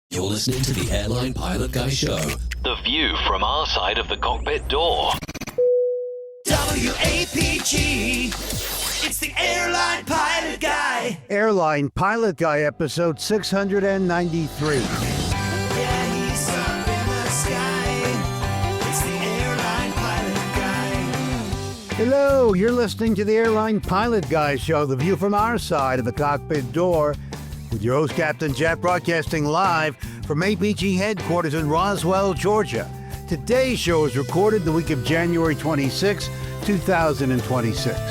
You're listening to the Airline Pilot Guy Show. The view from our side of the cockpit door. WAPG, it's the Airline Pilot Guy. Airline Pilot Guy, episode 693. Yeah, he's up in the sky. It's the Airline Pilot Guy. Hello, you're listening to the Airline Pilot Guy Show, the view from our side of the cockpit door, with your host, Captain Jeff, broadcasting live from APG headquarters in Boswell, Georgia. Today's show is recorded the week of January 26, 2026. Yeah,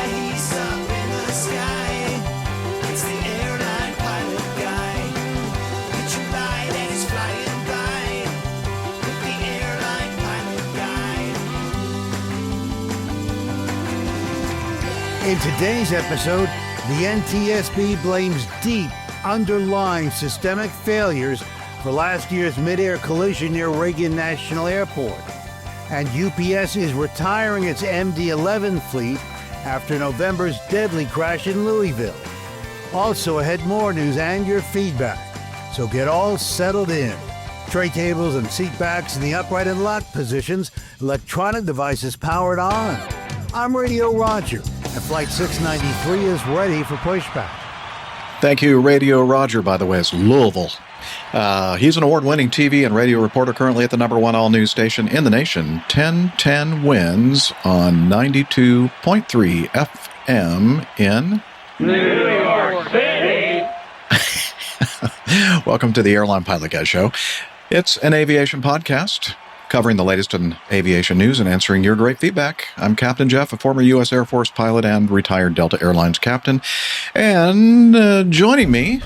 he's up in the sky. It's the Airline Pilot Guy. Get your ride and he's flying by with the Airline Pilot Guy. In today's episode, the NTSB blames deep underlying systemic failures for last year's midair collision near Reagan National Airport. And UPS is retiring its MD-11 fleet after November's deadly crash in Louisville. Also ahead, more news and your feedback. So get all settled in. Tray tables and seat backs in the upright and lock positions, electronic devices powered on. I'm Radio Roger, and Flight 693 is ready for pushback. Thank you, Radio Roger, by the way, is Louisville. He's an award-winning TV and radio reporter currently at the number one all-news station in the nation, 1010 Wins on 92.3 FM in New York City. Welcome to the Airline Pilot Guy Show. It's an aviation podcast covering the latest in aviation news and answering your great feedback. I'm Captain Jeff, a former U.S. Air Force pilot and retired Delta Airlines captain. And joining me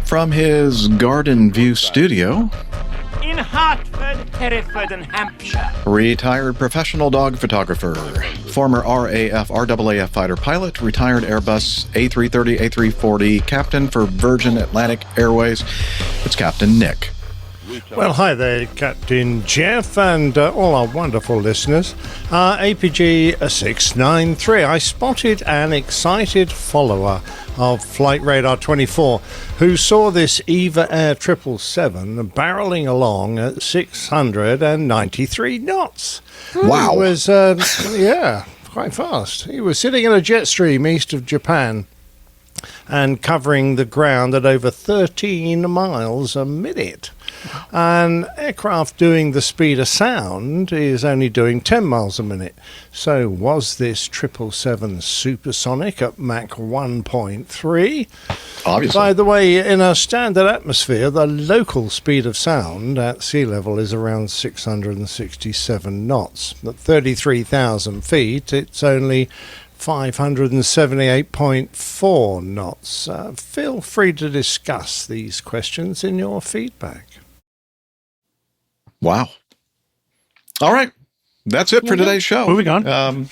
from his Garden View studio, In Hartford, Hereford, and Hampshire. retired professional dog photographer, former RAF fighter pilot, retired Airbus A330, A340 captain for Virgin Atlantic Airways. It's Captain Nick. Well, hi there, Captain Jeff, and all our wonderful listeners. APG 693. I spotted an excited follower of Flight Radar 24 who saw this EVA Air 777 barreling along at 693 knots. Wow. It was, quite fast. He was sitting in a jet stream east of Japan and covering the ground at over 13 miles a minute. An aircraft doing the speed of sound is only doing 10 miles a minute. So was this 777 supersonic at Mach 1.3? Obviously. By the way, in a standard atmosphere, the local speed of sound at sea level is around 667 knots. At 33,000 feet, it's only 578.4 knots. Feel free to discuss these questions in your feedback. Wow. All right. That's it for today's show. Moving on. Well,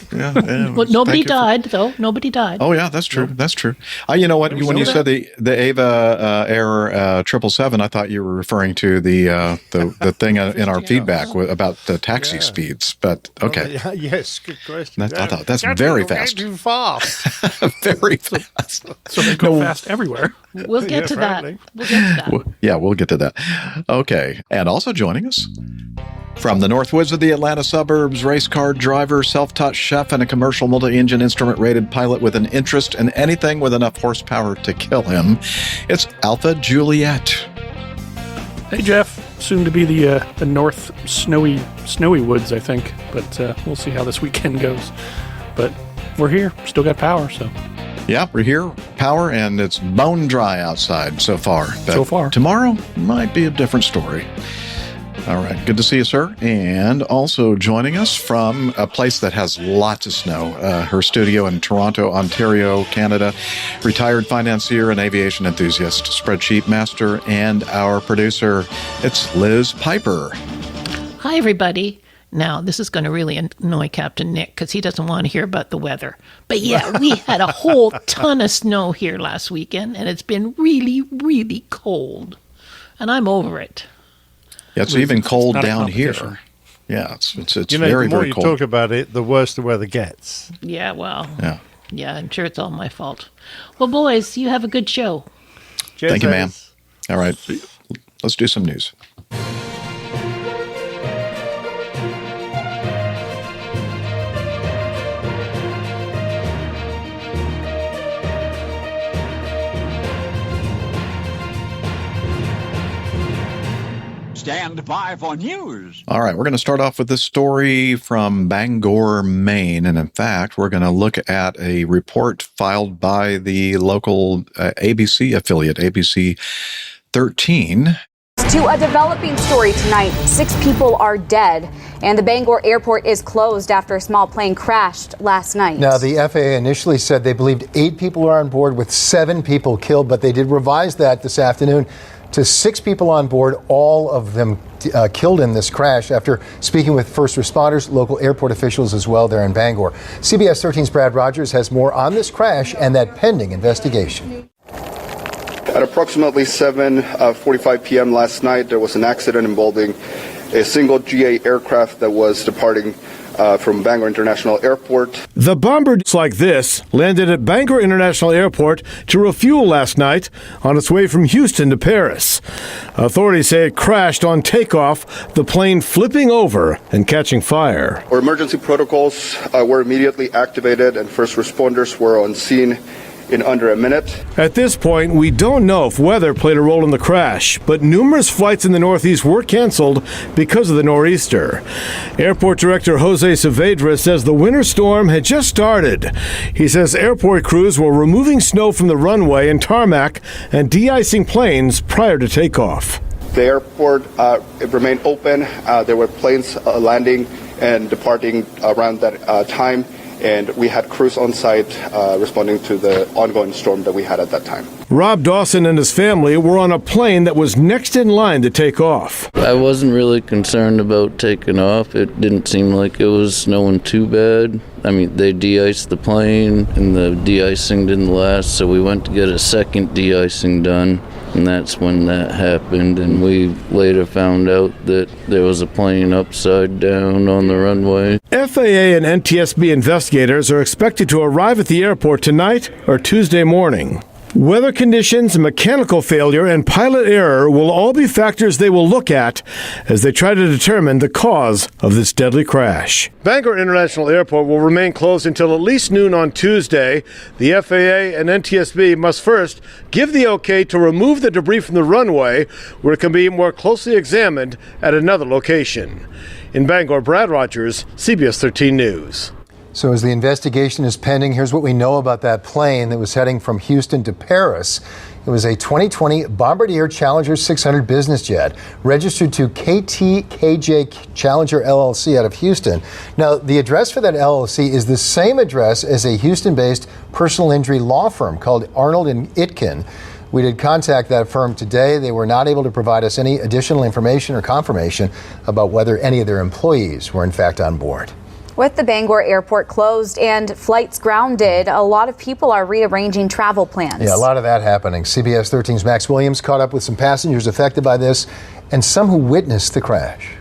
nobody died, though. Nobody died. Oh, yeah, that's true. That's true. You know what? When you said the Ava Air 777, I thought you were referring to the thing in our feedback about the taxi speeds. But okay. Yes, good question. I thought that's very fast. Too fast. Very fast. So they go fast everywhere. We'll get to that. We'll get to that. Yeah, we'll get to that. Okay. And also joining us from the Northwoods of the Atlanta suburbs, race car driver, self-taught chef, and a commercial multi-engine instrument-rated pilot with an interest in anything with enough horsepower to kill him, it's Alpha Juliet. Hey, Jeff. Soon to be the north snowy woods, I think. But we'll see how this weekend goes. But we're here. Still got power, so. Yeah, we're here. Power, and it's bone dry outside so far. But so far. Tomorrow might be a different story. All right. Good to see you, sir. And also joining us from a place that has lots of snow, her studio in Toronto, Ontario, Canada, retired financier and aviation enthusiast, spreadsheet master, and our producer. It's Liz Piper. Hi, everybody. Now, this is going to really annoy Captain Nick because he doesn't want to hear about the weather. But yeah, we had a whole ton of snow here last weekend, and it's been really, really cold. And I'm over it. Yeah, it's even cold down here. Yeah, it's you know, very, the more very you cold. talk about it, the worse the weather gets. Yeah, well. Yeah. Yeah, I'm sure it's all my fault. Well, boys, you have a good show. Cheers, Thank you, ma'am. fellas. All right. Let's do some news. Stand by for news. All right, we're going to start off with this story from Bangor, Maine. And in fact, we're going to look at a report filed by the local ABC affiliate, ABC 13. To a developing story tonight, 6 people are dead, and the Bangor airport is closed after a small plane crashed last night. Now, the FAA initially said they believed 8 people are on board with 7 people killed, but they did revise that this afternoon to 6 people on board, all of them killed in this crash after speaking with first responders, local airport officials as well there in Bangor. CBS 13's Brad Rogers has more on this crash and that pending investigation. At approximately 7:45 p.m. last night, there was an accident involving a single GA aircraft that was departing from Bangor International Airport. The Bombardier like this landed at Bangor International Airport to refuel last night on its way from Houston to Paris. Authorities say it crashed on takeoff, the plane flipping over and catching fire. Our emergency protocols were immediately activated and first responders were on scene in under a minute. At this point, we don't know if weather played a role in the crash, but numerous flights in the Northeast were canceled because of the nor'easter. Airport Director Jose Saavedra says the winter storm had just started. He says airport crews were removing snow from the runway and tarmac and de-icing planes prior to takeoff. The airport it remained open. There were planes landing and departing around that time. And we had crews on site responding to the ongoing storm that we had at that time. Rob Dawson and his family were on a plane that was next in line to take off. I wasn't really concerned about taking off. It didn't seem like it was snowing too bad. I mean, they de-iced the plane, and the de-icing didn't last, so we went to get a second de-icing done. And that's when that happened, and we later found out that there was a plane upside down on the runway. FAA and NTSB investigators are expected to arrive at the airport tonight or Tuesday morning. Weather conditions, mechanical failure, and pilot error will all be factors they will look at as they try to determine the cause of this deadly crash. Bangor International Airport will remain closed until at least noon on Tuesday. The FAA and NTSB must first give the okay to remove the debris from the runway, where it can be more closely examined at another location. In Bangor, Brad Rogers, CBS 13 News. So as the investigation is pending, here's what we know about that plane that was heading from Houston to Paris. It was a 2020 Bombardier Challenger 600 business jet registered to KTKJ Challenger LLC out of Houston. Now, the address for that LLC is the same address as a Houston-based personal injury law firm called Arnold & Itkin. We did contact that firm today. They were not able to provide us any additional information or confirmation about whether any of their employees were in fact on board. With the Bangor airport closed and flights grounded, a lot of people are rearranging travel plans. Yeah, a lot of that happening. CBS 13's Max Williams caught up with some passengers affected by this and some who witnessed the crash.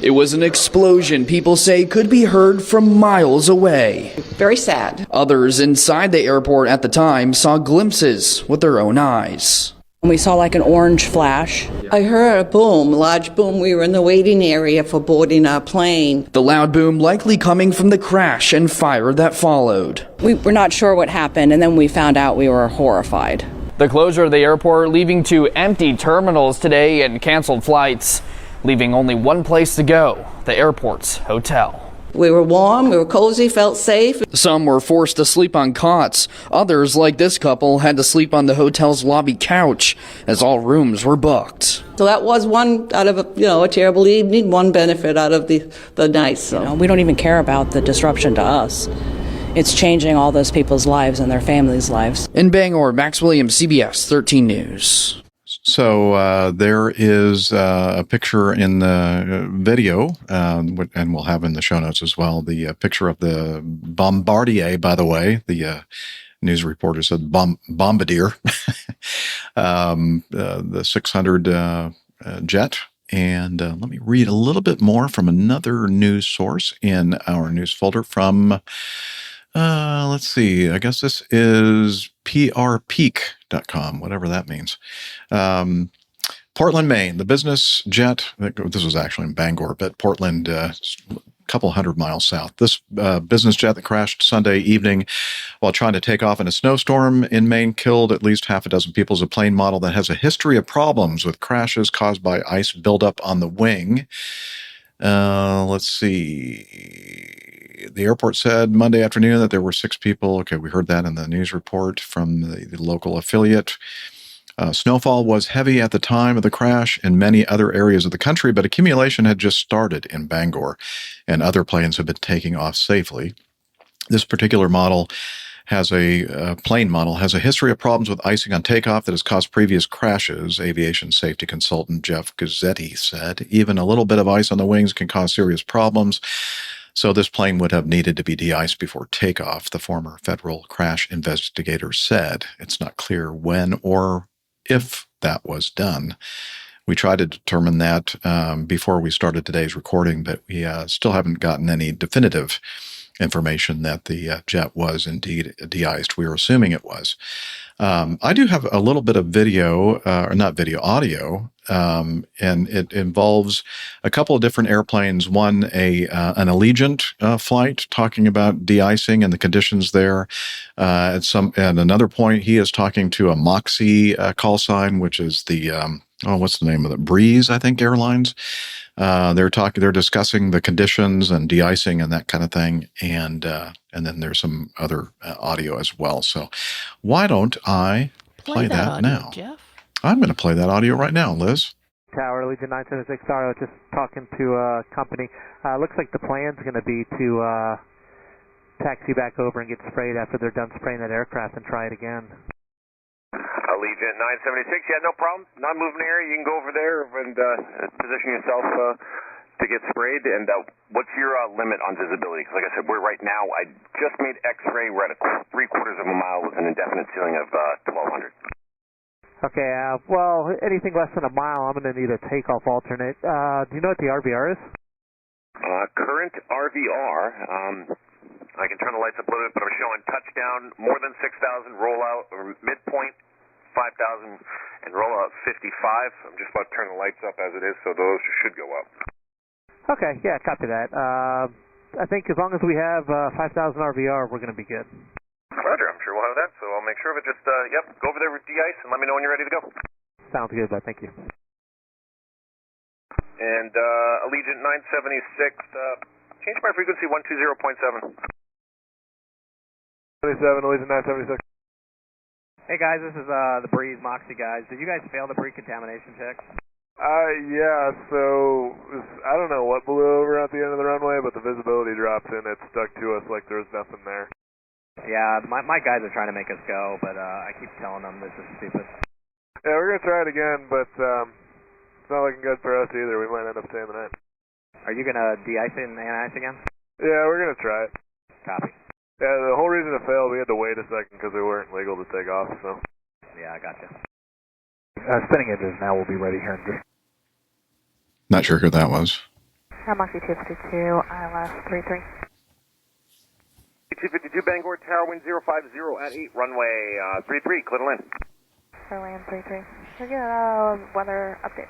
It was an explosion people say could be heard from miles away. Very sad. Others inside the airport at the time saw glimpses with their own eyes. We saw like an orange flash. I heard a boom, large boom. We were in the waiting area for boarding our plane. The loud boom likely coming from the crash and fire that followed. We were not sure what happened, and then we found out. We were horrified. The closure of the airport leading to empty terminals today and canceled flights, leaving only one place to go, the airport's hotel. We were warm, we were cozy, felt safe. Some were forced to sleep on cots. Others, like this couple, had to sleep on the hotel's lobby couch as all rooms were booked. So that was one out of a terrible evening, one benefit out of the night. So. We don't even care about the disruption to us. It's changing all those people's lives and their families' lives. In Bangor, Max Williams, CBS 13 News. So there is a picture in the video, and we'll have in the show notes as well, the picture of the Bombardier, by the way. The news reporter said Bombardier, the 600 jet. And let me read a little bit more from another news source in our news folder from, let's see, I guess this is PRPeak.com, whatever that means. Portland, Maine, the business jet, this was actually in Bangor, but Portland, a couple hundred miles south. This business jet that crashed Sunday evening while trying to take off in a snowstorm in Maine killed at least half a dozen people. It's a plane model that has a history of problems with crashes caused by ice buildup on the wing. Let's see. The airport said Monday afternoon that there were 6 people. Okay, we heard that in the news report from the local affiliate. Snowfall was heavy at the time of the crash in many other areas of the country, but accumulation had just started in Bangor, and other planes have been taking off safely. This particular model has plane model has a history of problems with icing on takeoff that has caused previous crashes, aviation safety consultant Jeff Gazzetti said. Even a little bit of ice on the wings can cause serious problems, so this plane would have needed to be de-iced before takeoff, the former federal crash investigator said. It's not clear when or if that was done. We tried to determine that before we started today's recording, but we still haven't gotten any definitive information that the jet was indeed de-iced. We were assuming it was. I do have a little bit of video, or not video, audio, and it involves a couple of different airplanes. One, an Allegiant flight talking about de-icing and the conditions there. At another point, he is talking to a Moxie call sign, which is the what's the name of it? Breeze, I think, Airlines. They're discussing the conditions and de-icing and that kind of thing, and then there's some other audio as well. So why don't I play that audio, now? Jeff. I'm going to play that audio right now, Liz. Tower, Legion 976 Star, just talking to a company. Looks like the plan's going to be to taxi back over and get sprayed after they're done spraying that aircraft and try it again. Legion 976, yeah, no problem. Non-moving area, you can go over there and position yourself to get sprayed. And what's your limit on visibility? Because like I said, we're right now, I just made X-ray. We're at 3/4 of a mile with an indefinite ceiling of 1,200. Okay, well, anything less than a mile, I'm going to need a takeoff alternate. Do you know what the RVR is? Current RVR, I can turn the lights up a little bit, but I'm showing touchdown more than 6,000, rollout, or midpoint 5,000, and rollout 55. I'm just about to turn the lights up as it is, so those should go up. Okay, yeah, copy that. I think as long as we have 5,000 RVR, we're going to be good. Roger, I'm sure we'll have that, so I'll make sure of it. Just, go over there with de-ice and let me know when you're ready to go. Sounds good, bud. Thank you. And Allegiant 976, change my frequency 120.7. 27, Allegiant 976. Hey guys, this is the Breeze Moxie guys. Did you guys fail the pre-contamination check? Yeah, so I don't know what blew over at the end of the runway, but the visibility dropped and it stuck to us like there was nothing there. Yeah, my guys are trying to make us go, but I keep telling them this is stupid. Yeah, we're going to try it again, but it's not looking good for us either. We might end up staying the night. Are you going to de-ice it and ice again? Yeah, we're going to try it. Copy. Yeah, the whole reason it failed, we had to wait a second because we weren't legal to take off, so. Yeah, I gotcha. Spinning engines now will be ready here in just... Not sure who that was. Moxie 252, ILS 33. 252 Bangor, Tower, wind 050 at 8, runway 33, clear to land. For land 33. We're good, weather update.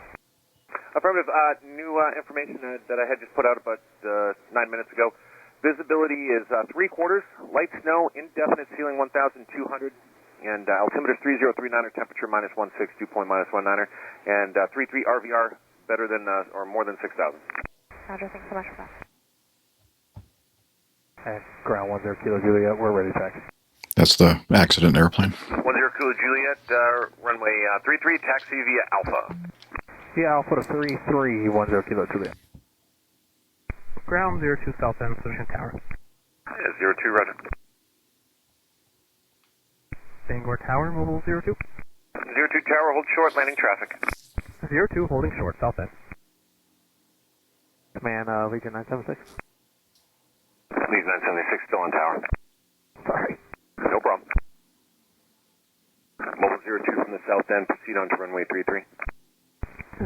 Affirmative, new information that I had just put out about 9 minutes ago. Visibility is 3/4, light snow, indefinite ceiling 1,200, and altimeter 3039er, temperature -16, dew point -19er, and 33 RVR better than or more than 6,000. Roger, thanks so much for that. And ground 10 Kilo Juliet, we're ready to taxi. That's the accident airplane. 10 Kilo Juliet, runway 33, taxi via Alpha. Yeah, Alpha to 33, 10 Kilo Juliet. Ground 02 South End, Solution Tower. 02, roger. Bangor Tower, mobile 02. 02 Tower, hold short, landing traffic. 02, holding short, South End. Command, Legion 976. Legion 976, still on tower. Sorry. No problem. Mobile 02 from the south end, proceed on to runway 33.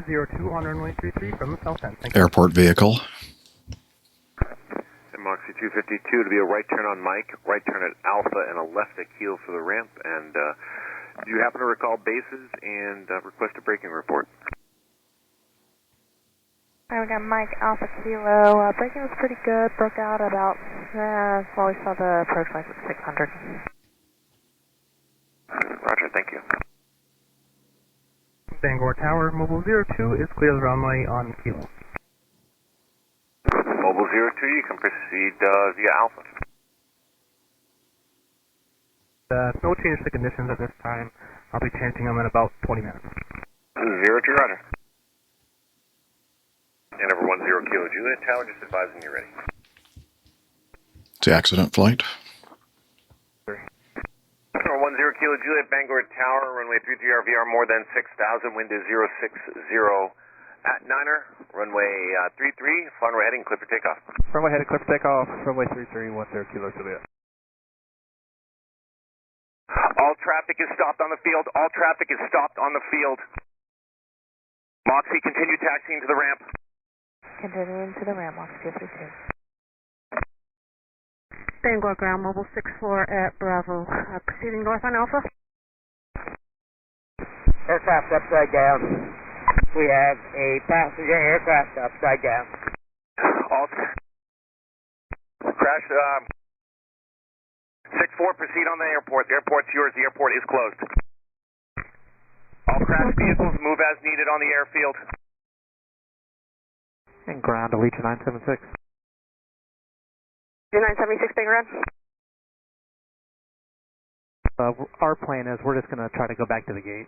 02 on runway 33 from the south end. Thank you. Airport vehicle. And Moxie 252 to be a right turn on Mike, right turn at Alpha, and a left at keel for the ramp, and Do you happen to recall bases and request a braking report? We got Mike Alpha Kilo. Braking was pretty good. Broke out about, well, we saw the approach lights at 600. Roger, thank you. Bangor Tower, Mobile 02 is clear of the runway on Kilo. Mobile 02, you can proceed via Alpha. No change to conditions at this time. I'll be changing them in about 20 minutes. 02, roger. And over 10 Kilo Juliet Tower, just advising you're ready. It's the accident flight. Over 10 Kilo Juliet, Bangor Tower, runway 33 RVR, more than 6,000, wind is 060 at Niner, runway 33, runway heading, clear for takeoff. Runway heading, clear for takeoff, runway 33, 10 Kilo Juliet. All traffic is stopped on the field. All traffic is stopped on the field. Moxie, continue taxiing to the ramp. Continuing to the ramp, Moxie 232. Bangor ground, Mobile 6-4 at Bravo. Proceeding north on Alpha. Aircraft upside down. We have a passenger aircraft upside down. All crash. 6-4, proceed on the airport. The airport's yours. The airport is closed. All crash vehicles move as needed on the airfield. And ground, Allegiant 976. 976, Bangor ground. Our plan is we're just going to try to go back to the gate.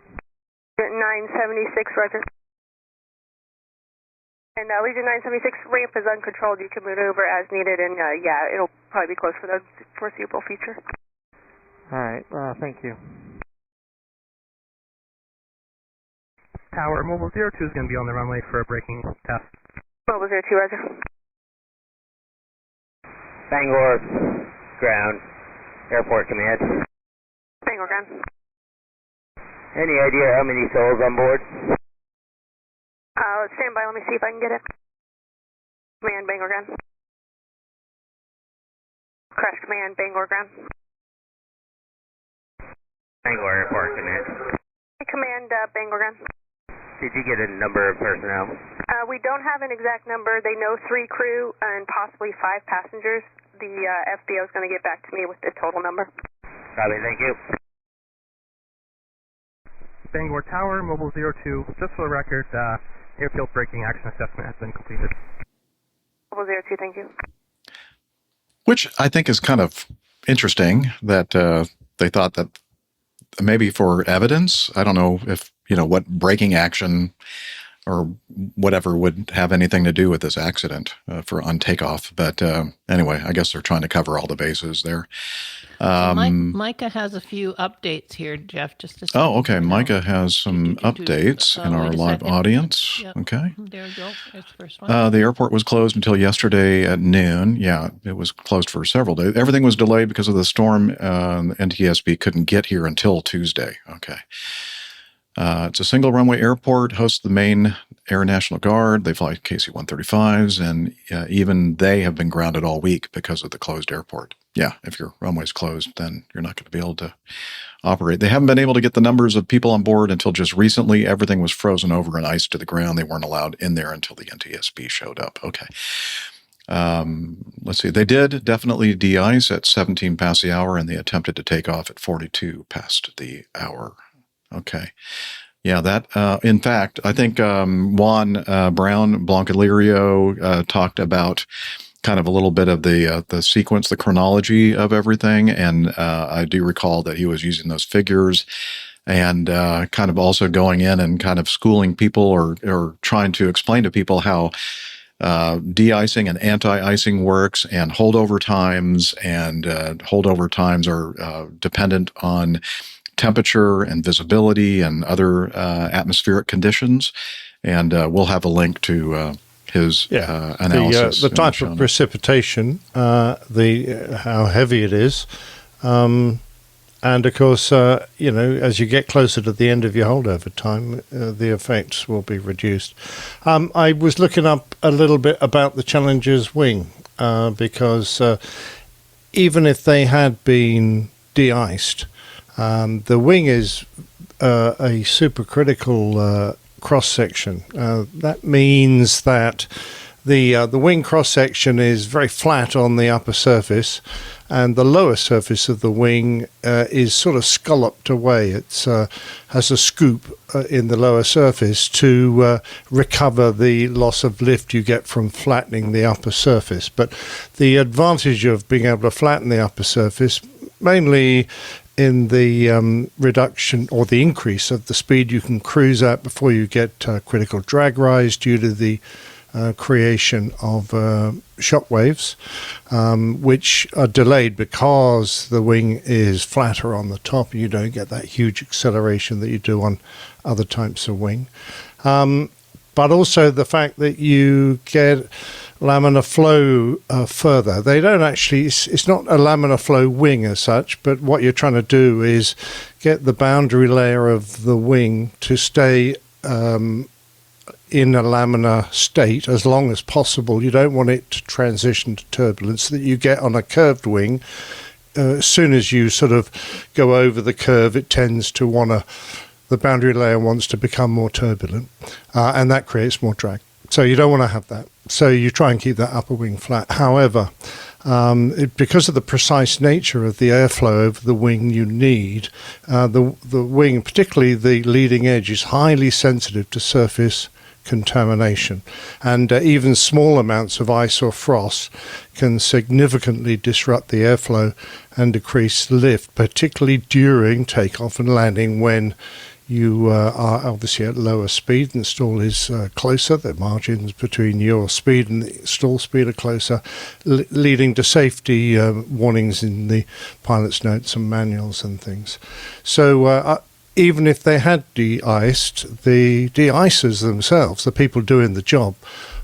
976, roger. And Legion 976, ramp is uncontrolled. You can move over as needed, and yeah, it'll probably be closed for the foreseeable future. All right, thank you. Tower, Mobile 02 is going to be on the runway for a braking test. Mobile 02, roger. Bangor ground, airport command. Bangor ground. Any idea how many souls on board? Let's stand by. Let me see if I can get it. Command, Bangor ground. Crash command, Bangor ground. Bangor airport command. Command, Bangor ground. Did you get a number of personnel? We don't have an exact number. They know 3 crew and possibly 5 passengers. The FBO is going to get back to me with the total number. Copy, thank you. Bangor Tower, Mobile 02, just for the record, airfield braking action assessment has been completed. Mobile 02, thank you. Which I think is kind of interesting that they thought that maybe for evidence, I don't know if, what braking action or whatever would have anything to do with this accident on takeoff. But anyway, I guess they're trying to cover all the bases there. Micah has a few updates here, Jeff. Just to oh, okay. Micah has some updates in our live audience. Yep. Okay. There we go. There's the first one. The airport was closed until yesterday at noon. Yeah, it was closed for several days. Everything was delayed because of the storm. NTSB couldn't get here until Tuesday. Okay. It's a single runway airport, hosts the Maine Air National Guard. They fly KC-135s, and even they have been grounded all week because of the closed airport. Yeah, if your runway's closed, then you're not going to be able to operate. They haven't been able to get the numbers of people on board until just recently. Everything was frozen over and iced to the ground. They weren't allowed in there until the NTSB showed up. Okay. Let's see. They did definitely de-ice at 17 past the hour, and they attempted to take off at 42 past the hour. Okay. Yeah, that, in fact, I think Juan Brown Blancalirio talked about kind of a little bit of the sequence, the chronology of everything, and I do recall that he was using those figures and kind of also going in and kind of schooling people or trying to explain to people how de-icing and anti-icing works, and holdover times, and holdover times are dependent on temperature and visibility and other atmospheric conditions. And we'll have a link to his analysis. The type of precipitation, how heavy it is, and of course, as you get closer to the end of your holdover time, the effects will be reduced. I was looking up a little bit about the Challenger's wing, because even if they had been de-iced, the wing is a supercritical cross section. That means that the wing cross section is very flat on the upper surface, and the lower surface of the wing is sort of scalloped away. It has a scoop in the lower surface to recover the loss of lift you get from flattening the upper surface. But the advantage of being able to flatten the upper surface, mainly in the reduction or the increase of the speed you can cruise at before you get critical drag rise due to the creation of shock waves, which are delayed because the wing is flatter on the top. You don't get that huge acceleration that you do on other types of wing. But also the fact that you get laminar flow further. They don't actually, it's not a laminar flow wing as such, but what you're trying to do is get the boundary layer of the wing to stay in a laminar state as long as possible. You don't want it to transition to turbulence that you get on a curved wing. As soon as you sort of go over the curve, it tends to the boundary layer wants to become more turbulent, and that creates more drag. So you don't want to have that. So you try and keep that upper wing flat. However, because of the precise nature of the airflow over the wing you need, the wing, particularly the leading edge, is highly sensitive to surface contamination, and even small amounts of ice or frost can significantly disrupt the airflow and decrease lift, particularly during takeoff and landing when you are obviously at lower speed and the stall is closer. The margins between your speed and the stall speed are closer, leading to safety warnings in the pilot's notes and manuals and things. So even if they had de-iced, the de-icers themselves, the people doing the job,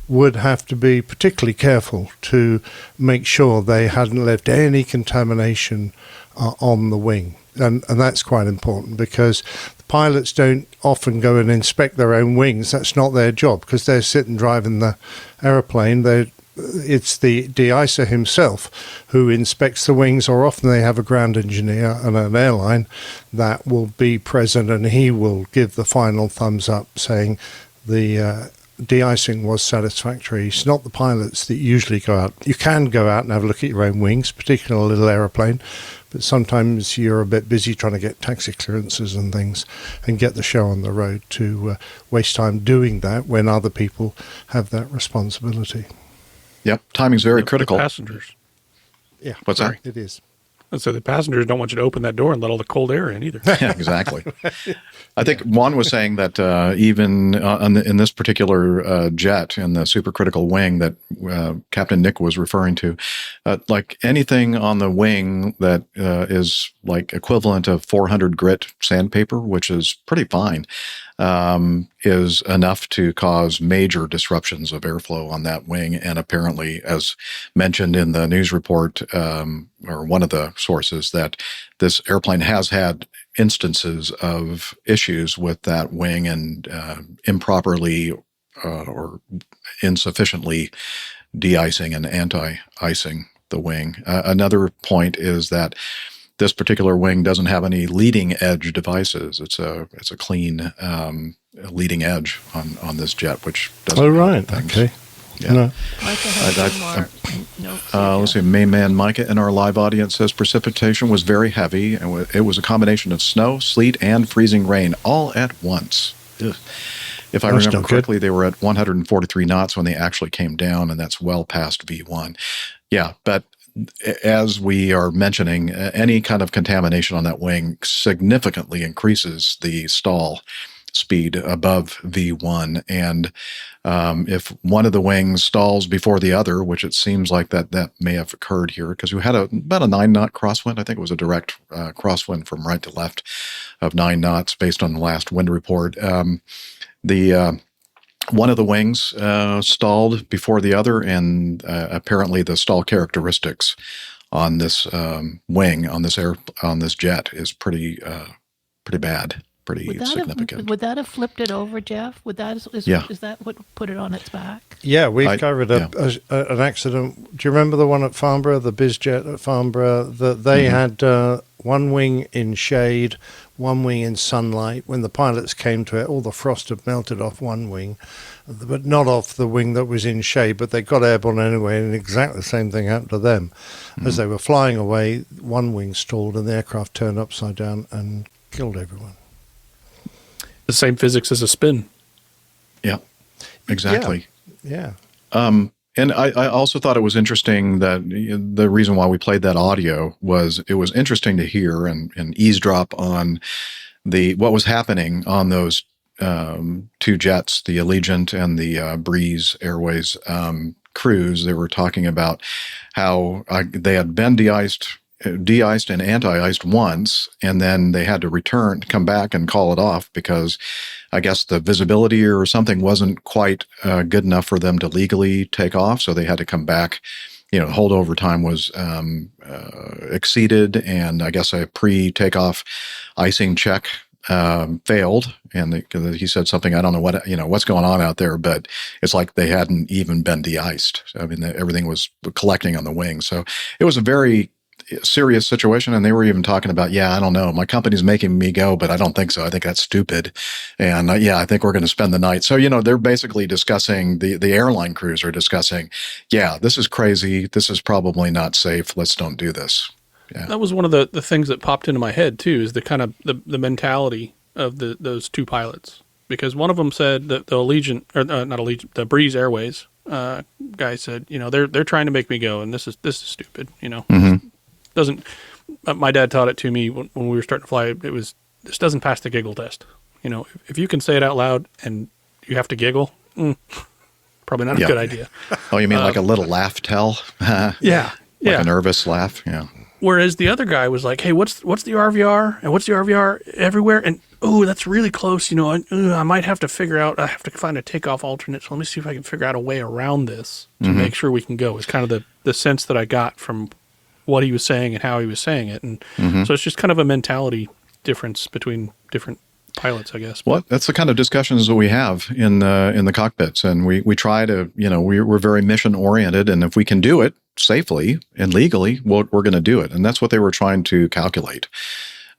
would have to be particularly careful to make sure they hadn't left any contamination on the wing. And that's quite important, because the pilots don't often go and inspect their own wings. That's not their job, because they're sitting driving the aeroplane. It's the de-icer himself who inspects the wings, or often they have a ground engineer and an airline that will be present, and he will give the final thumbs up saying the de-icing was satisfactory. It's not the pilots that usually go out. You can go out and have a look at your own wings, particularly a little aeroplane, but sometimes you're a bit busy trying to get taxi clearances and things and get the show on the road to waste time doing that when other people have that responsibility. Yep, timing's very critical. Passengers. Yeah. What's that? It is. And so the passengers don't want you to open that door and let all the cold air in either. Yeah, exactly. I think Juan was saying that even in this particular jet, in the supercritical wing that Captain Nick was referring to, like anything on the wing that is like equivalent of 400 grit sandpaper, which is pretty fine, is enough to cause major disruptions of airflow on that wing. And apparently, as mentioned in the news report, or one of the sources, that this airplane has had instances of issues with that wing and improperly or insufficiently de-icing and anti-icing the wing. Another point is that this particular wing doesn't have any leading edge devices. It's a clean leading edge on this jet, which doesn't. Oh, right. Things. Okay. Yeah. No. Let's see. Main man Micah in our live audience says precipitation was very heavy, and it was a combination of snow, sleet, and freezing rain all at once. Ugh. If I remember correctly, they were at 143 knots when they actually came down, and that's well past V1. Yeah, but as we are mentioning, any kind of contamination on that wing significantly increases the stall speed above V1. And if one of the wings stalls before the other, which it seems like that may have occurred here, because we had about a 9-knot crosswind. I think it was a direct crosswind from right to left of 9 knots based on the last wind report. One of the wings stalled before the other, and apparently the stall characteristics on this wing, on this jet, is pretty bad, pretty significant. Would that have flipped it over, Jeff? Is that what put it on its back? Yeah, we've covered an accident. Do you remember the one at Farnborough, the BizJet at Farnborough? They had one wing in shade, one wing in sunlight. When the pilots came to it, all the frost had melted off one wing, but not off the wing that was in shade, but they got airborne anyway, and exactly the same thing happened to them. As they were flying away, one wing stalled and the aircraft turned upside down and killed everyone. The same physics as a spin. Yeah, exactly. Yeah. And I also thought it was interesting that the reason why we played that audio was it was interesting to hear and eavesdrop on what was happening on those two jets, the Allegiant and the Breeze Airways crews. They were talking about how they had been de-iced and anti-iced once, and then they had to come back and call it off because I guess the visibility or something wasn't quite good enough for them to legally take off. So they had to come back. Holdover time was exceeded, and I guess a pre-takeoff icing check failed. And he said something, I don't know what's going on out there, but it's like they hadn't even been de-iced. I mean, everything was collecting on the wing. So it was a very serious situation, and they were even talking about, I don't know, my company's making me go, but I don't think so. I think that's stupid, and I think we're going to spend the night. So they're basically discussing, the airline crews are discussing, this is crazy, this is probably not safe, let's don't do this. That was one of the things that popped into my head too, is the kind of the mentality of those two pilots, because one of them said that the Allegiant, or not Allegiant, the Breeze Airways guy said, they're trying to make me go, and this is stupid, Mm-hmm. Doesn't. My dad taught it to me when we were starting to fly. This doesn't pass the giggle test. If you can say it out loud and you have to giggle, probably not a good idea. Oh, you mean like a little laugh tell? Yeah. Like a nervous laugh. Yeah. Whereas the other guy was like, "Hey, what's the RVR? And what's the RVR everywhere? And that's really close. I might have to figure out. I have to find a takeoff alternate. So let me see if I can figure out a way around this to make sure we can go." It's kind of the sense that I got from what he was saying and how he was saying it. And so it's just kind of a mentality difference between different pilots, I guess. Well, that's the kind of discussions that we have in the cockpits. And we try to, we're very mission oriented. And if we can do it safely and legally, we're going to do it. And that's what they were trying to calculate.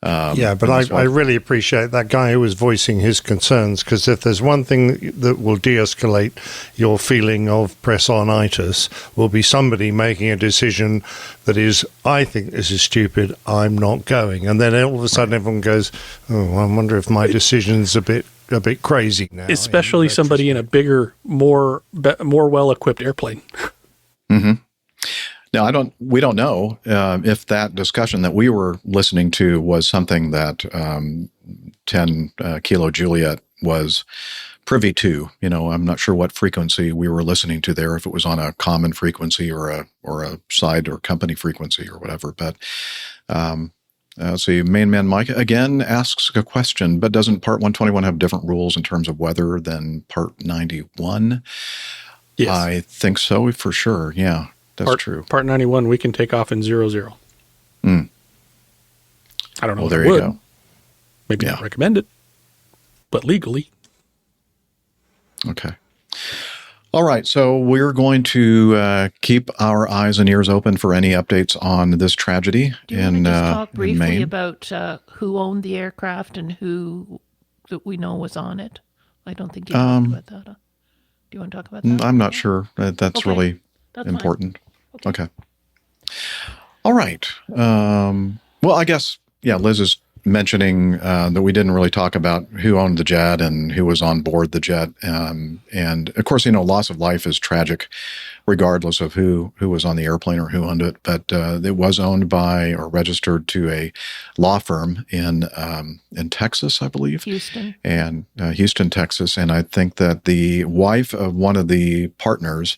But I really appreciate that guy who was voicing his concerns, because if there's one thing that will de-escalate your feeling of press-on-itis, will be somebody making a decision that is, I think this is stupid, I'm not going. And then all of a sudden everyone goes, oh, I wonder if my decision's a bit crazy now. Especially somebody in a bigger, more well-equipped airplane. Mm-hmm. Now, we don't know if that discussion that we were listening to was something that 10 Kilo Juliet was privy to. I'm not sure what frequency we were listening to there, if it was on a common frequency or a side or company frequency or whatever. But let's see, Main Man Mike again asks a question, but doesn't Part 121 have different rules in terms of weather than Part 91? Yes. I think so, for sure, yeah. That's true. Part 91, we can take off in 00. Mm. I don't know. Well, there you go. Maybe not recommend it, but legally. Okay. All right. So we're going to keep our eyes and ears open for any updates on this tragedy in Maine. Talk briefly about who owned the aircraft and who that we know was on it? I don't think you talked about that. Do you want to talk about that? I'm not sure. That's really important. Okay. All right. Well, I guess, Liz is mentioning that we didn't really talk about who owned the jet and who was on board the jet. And of course, loss of life is tragic regardless of who was on the airplane or who owned it. But it was owned by or registered to a law firm in Texas, I believe. Houston, Texas. And I think that the wife of one of the partners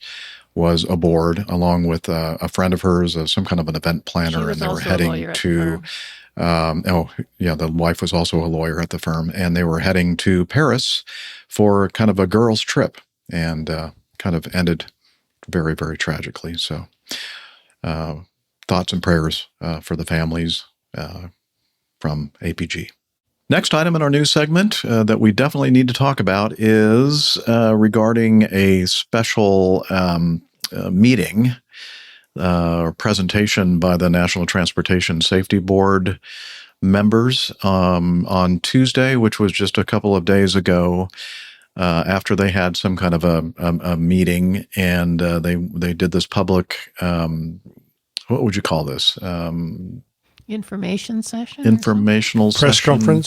was aboard along with a friend of hers, some kind of an event planner, and they were heading to, the wife was also a lawyer at the firm, and they were heading to Paris for kind of a girls' trip, and kind of ended very, very tragically. So thoughts and prayers for the families from APG. Next item in our news segment that we definitely need to talk about is regarding a special meeting or presentation by the National Transportation Safety Board members on Tuesday, which was just a couple of days ago, after they had some kind of a meeting, and they did this public, what would you call this? Information session? Informational Press session,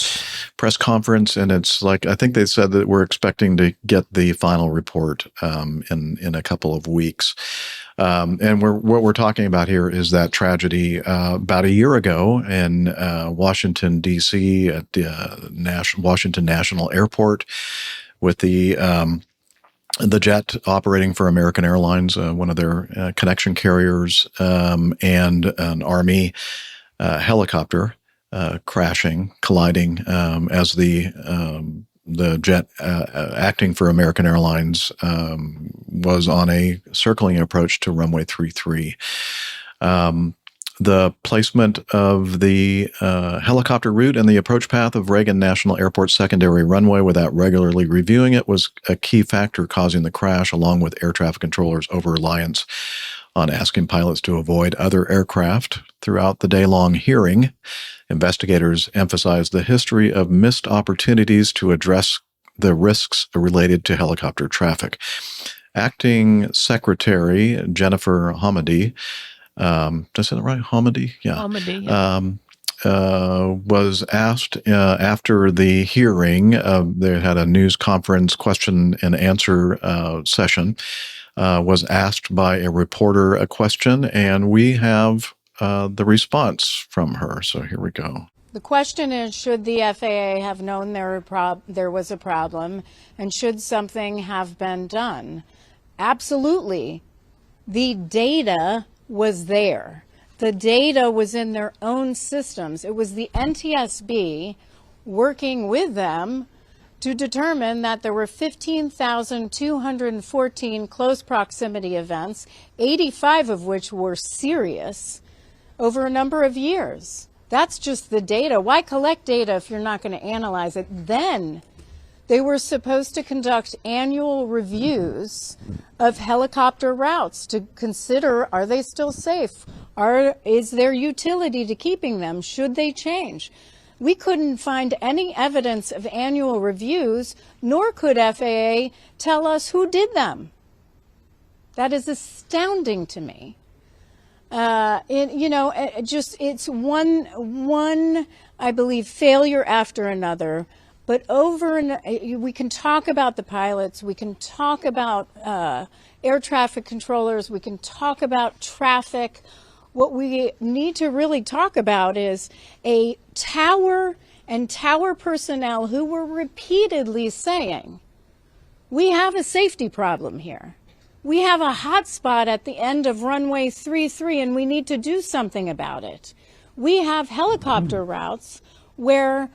conference. and it's like, I think they said that we're expecting to get the final report in a couple of weeks. And what we're talking about here is that tragedy about a year ago in Washington, D.C. at the Washington National Airport, with the jet operating for American Airlines, one of their connection carriers, and an Army helicopter colliding as the jet acting for American Airlines was on a circling approach to runway 33. The placement of the helicopter route and the approach path of Reagan National Airport's secondary runway without regularly reviewing it was a key factor causing the crash, along with air traffic controllers' over-reliance on asking pilots to avoid other aircraft. Throughout the day-long hearing, investigators emphasized the history of missed opportunities to address the risks related to helicopter traffic. Acting Secretary Jennifer Hamady, did I say that right? Hamady? Yeah. Hamady, yeah. Was asked after the hearing, they had a news conference question and answer session, was asked by a reporter a question, and we have the response from her. So here we go. The question is, should the FAA have known there was a problem, and should something have been done? Absolutely. The data was there. The data was in their own systems. It was the NTSB working with them to determine that there were 15,214 close proximity events, 85 of which were serious, over a number of years. That's just the data. Why collect data if you're not going to analyze it? Then they were supposed to conduct annual reviews of helicopter routes to consider, are they still safe? Is there utility to keeping them? Should they change? We couldn't find any evidence of annual reviews, nor could FAA tell us who did them. That is astounding to me. It's one, I believe, failure after another. But we can talk about the pilots, we can talk about air traffic controllers, we can talk about traffic. What we need to really talk about is a tower and tower personnel who were repeatedly saying, we have a safety problem here. We have a hot spot at the end of runway 33 and we need to do something about it. We have helicopter routes where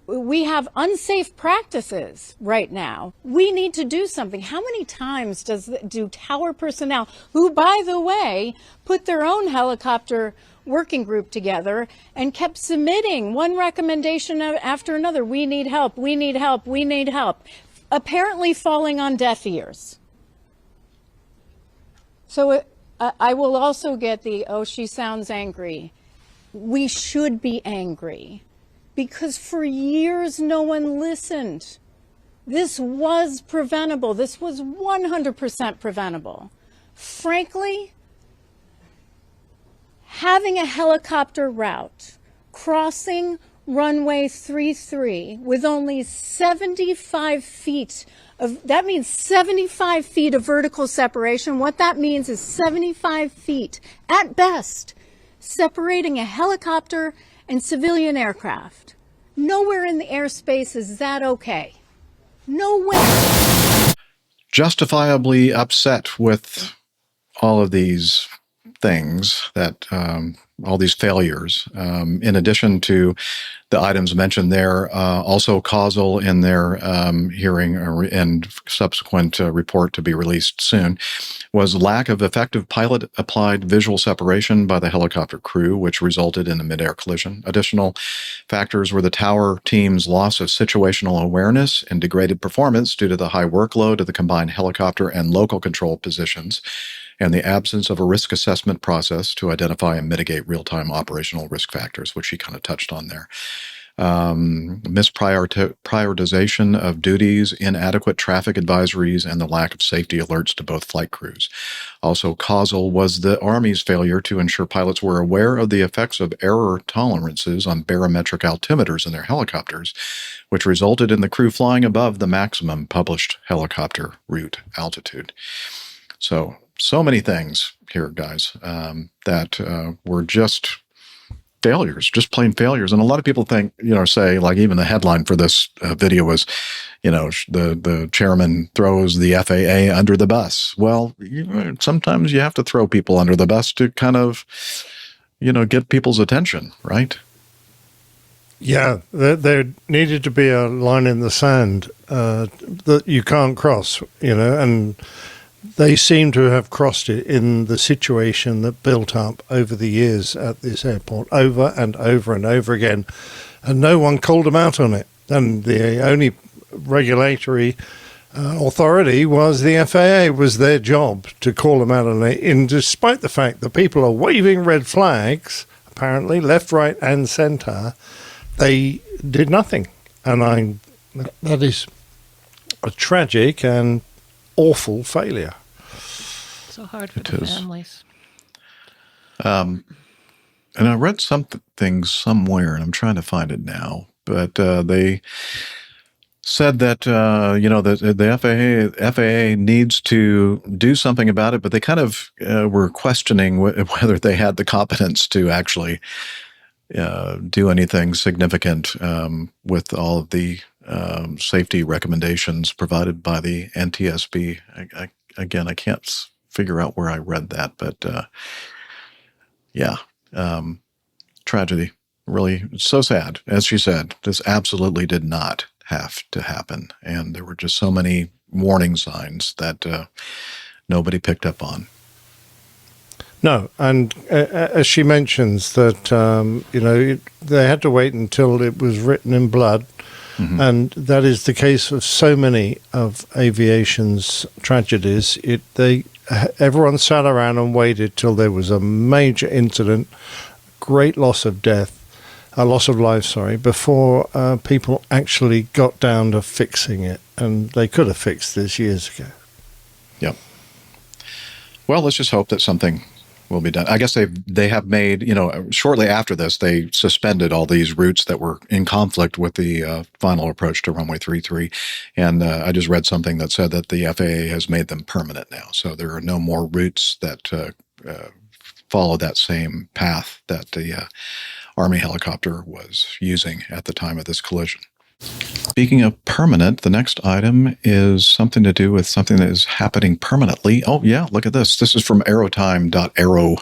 we have unsafe practices right now. We need to do something. How many times do tower personnel, who, by the way, put their own helicopter working group together and kept submitting one recommendation after another? We need help, we need help, we need help. Apparently falling on deaf ears. So I will also get she sounds angry. We should be angry. Because for years, no one listened. This was preventable. This was 100% preventable. Frankly, having a helicopter route crossing runway 33 with only 75 feet that means 75 feet of vertical separation. What that means is 75 feet, at best, separating a helicopter and civilian aircraft. Nowhere in the airspace is that okay. Nowhere. Justifiably upset with all of these things, that all these failures, in addition to the items mentioned there, also causal in their hearing and subsequent report to be released soon, was lack of effective pilot-applied visual separation by the helicopter crew, which resulted in a midair collision. Additional factors were the tower team's loss of situational awareness and degraded performance due to the high workload of the combined helicopter and local control positions, and the absence of a risk assessment process to identify and mitigate real-time operational risk factors, which he kind of touched on there. Misprioritization of duties, inadequate traffic advisories, and the lack of safety alerts to both flight crews. Also causal was the Army's failure to ensure pilots were aware of the effects of error tolerances on barometric altimeters in their helicopters, which resulted in the crew flying above the maximum published helicopter route altitude. So many things here, guys, that were just failures, just plain failures. And a lot of people think, say, like, even the headline for this video was, the chairman throws the FAA under the bus. Well, sometimes you have to throw people under the bus to kind of, get people's attention, right? Yeah, there needed to be a line in the sand that you can't cross, and they seem to have crossed it in the situation that built up over the years at this airport, over and over and over again, and no one called them out on it. And the only regulatory authority was the FAA. It was their job to call them out on it, and despite the fact that people are waving red flags, apparently, left, right, and centre, they did nothing. And that is a tragic and awful failure. So hard for the families. And I read something somewhere, and I'm trying to find it now, but they said that that the FAA needs to do something about it, but they kind of were questioning whether they had the competence to actually do anything significant with all of the safety recommendations provided by the NTSB. Again, I can't figure out where I read that, but tragedy. Really, it's so sad. As she said, this absolutely did not have to happen, and there were just so many warning signs that nobody picked up on. No, and as she mentions that, they had to wait until it was written in blood. Mm-hmm. And that is the case of so many of aviation's tragedies. Everyone sat around and waited till there was a major incident, great loss of life, before people actually got down to fixing it. And they could have fixed this years ago. Yep. Well, let's just hope that something will be done. I guess they have made, shortly after this, they suspended all these routes that were in conflict with the final approach to runway 33. And I just read something that said that the FAA has made them permanent now. So there are no more routes that follow that same path that the Army helicopter was using at the time of this collision. Speaking of permanent, the next item is something to do with something that is happening permanently. Oh, yeah, look at this. This is from aerotime.aero.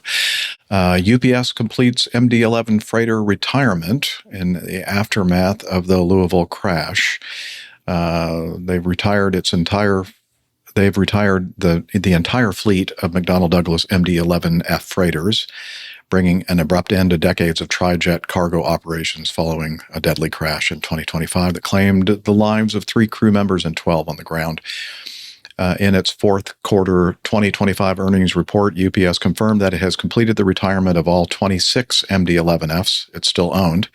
UPS completes MD-11 freighter retirement in the aftermath of the Louisville crash. They've retired the entire fleet of McDonnell Douglas MD-11F freighters, bringing an abrupt end to decades of tri-jet cargo operations following a deadly crash in 2025 that claimed the lives of 3 crew members and 12 on the ground. In its fourth quarter 2025 earnings report, UPS confirmed that it has completed the retirement of all 26 MD-11Fs it still owned,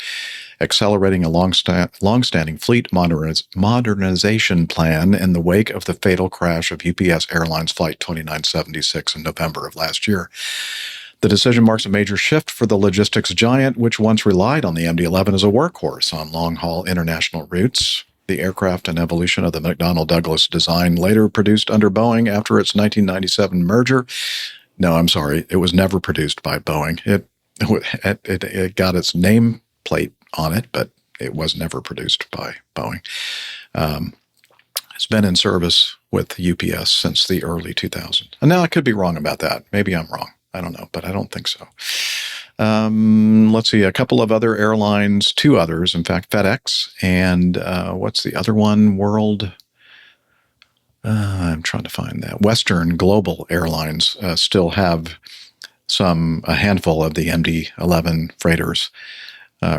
accelerating a long-standing fleet modernization plan in the wake of the fatal crash of UPS Airlines Flight 2976 in November of last year. The decision marks a major shift for the logistics giant, which once relied on the MD-11 as a workhorse on long-haul international routes. The aircraft and evolution of the McDonnell Douglas design later produced under Boeing after its 1997 merger. No, I'm sorry, it was never produced by Boeing. It got its nameplate on it, but it was never produced by Boeing. It's been in service with UPS since the early 2000s. And now I could be wrong about that. Maybe I'm wrong. I don't know, but I don't think so. Let's see, a couple of other airlines, 2 others, in fact, FedEx, and what's the other one? I'm trying to find that. Western Global Airlines still have a handful of the MD-11 freighters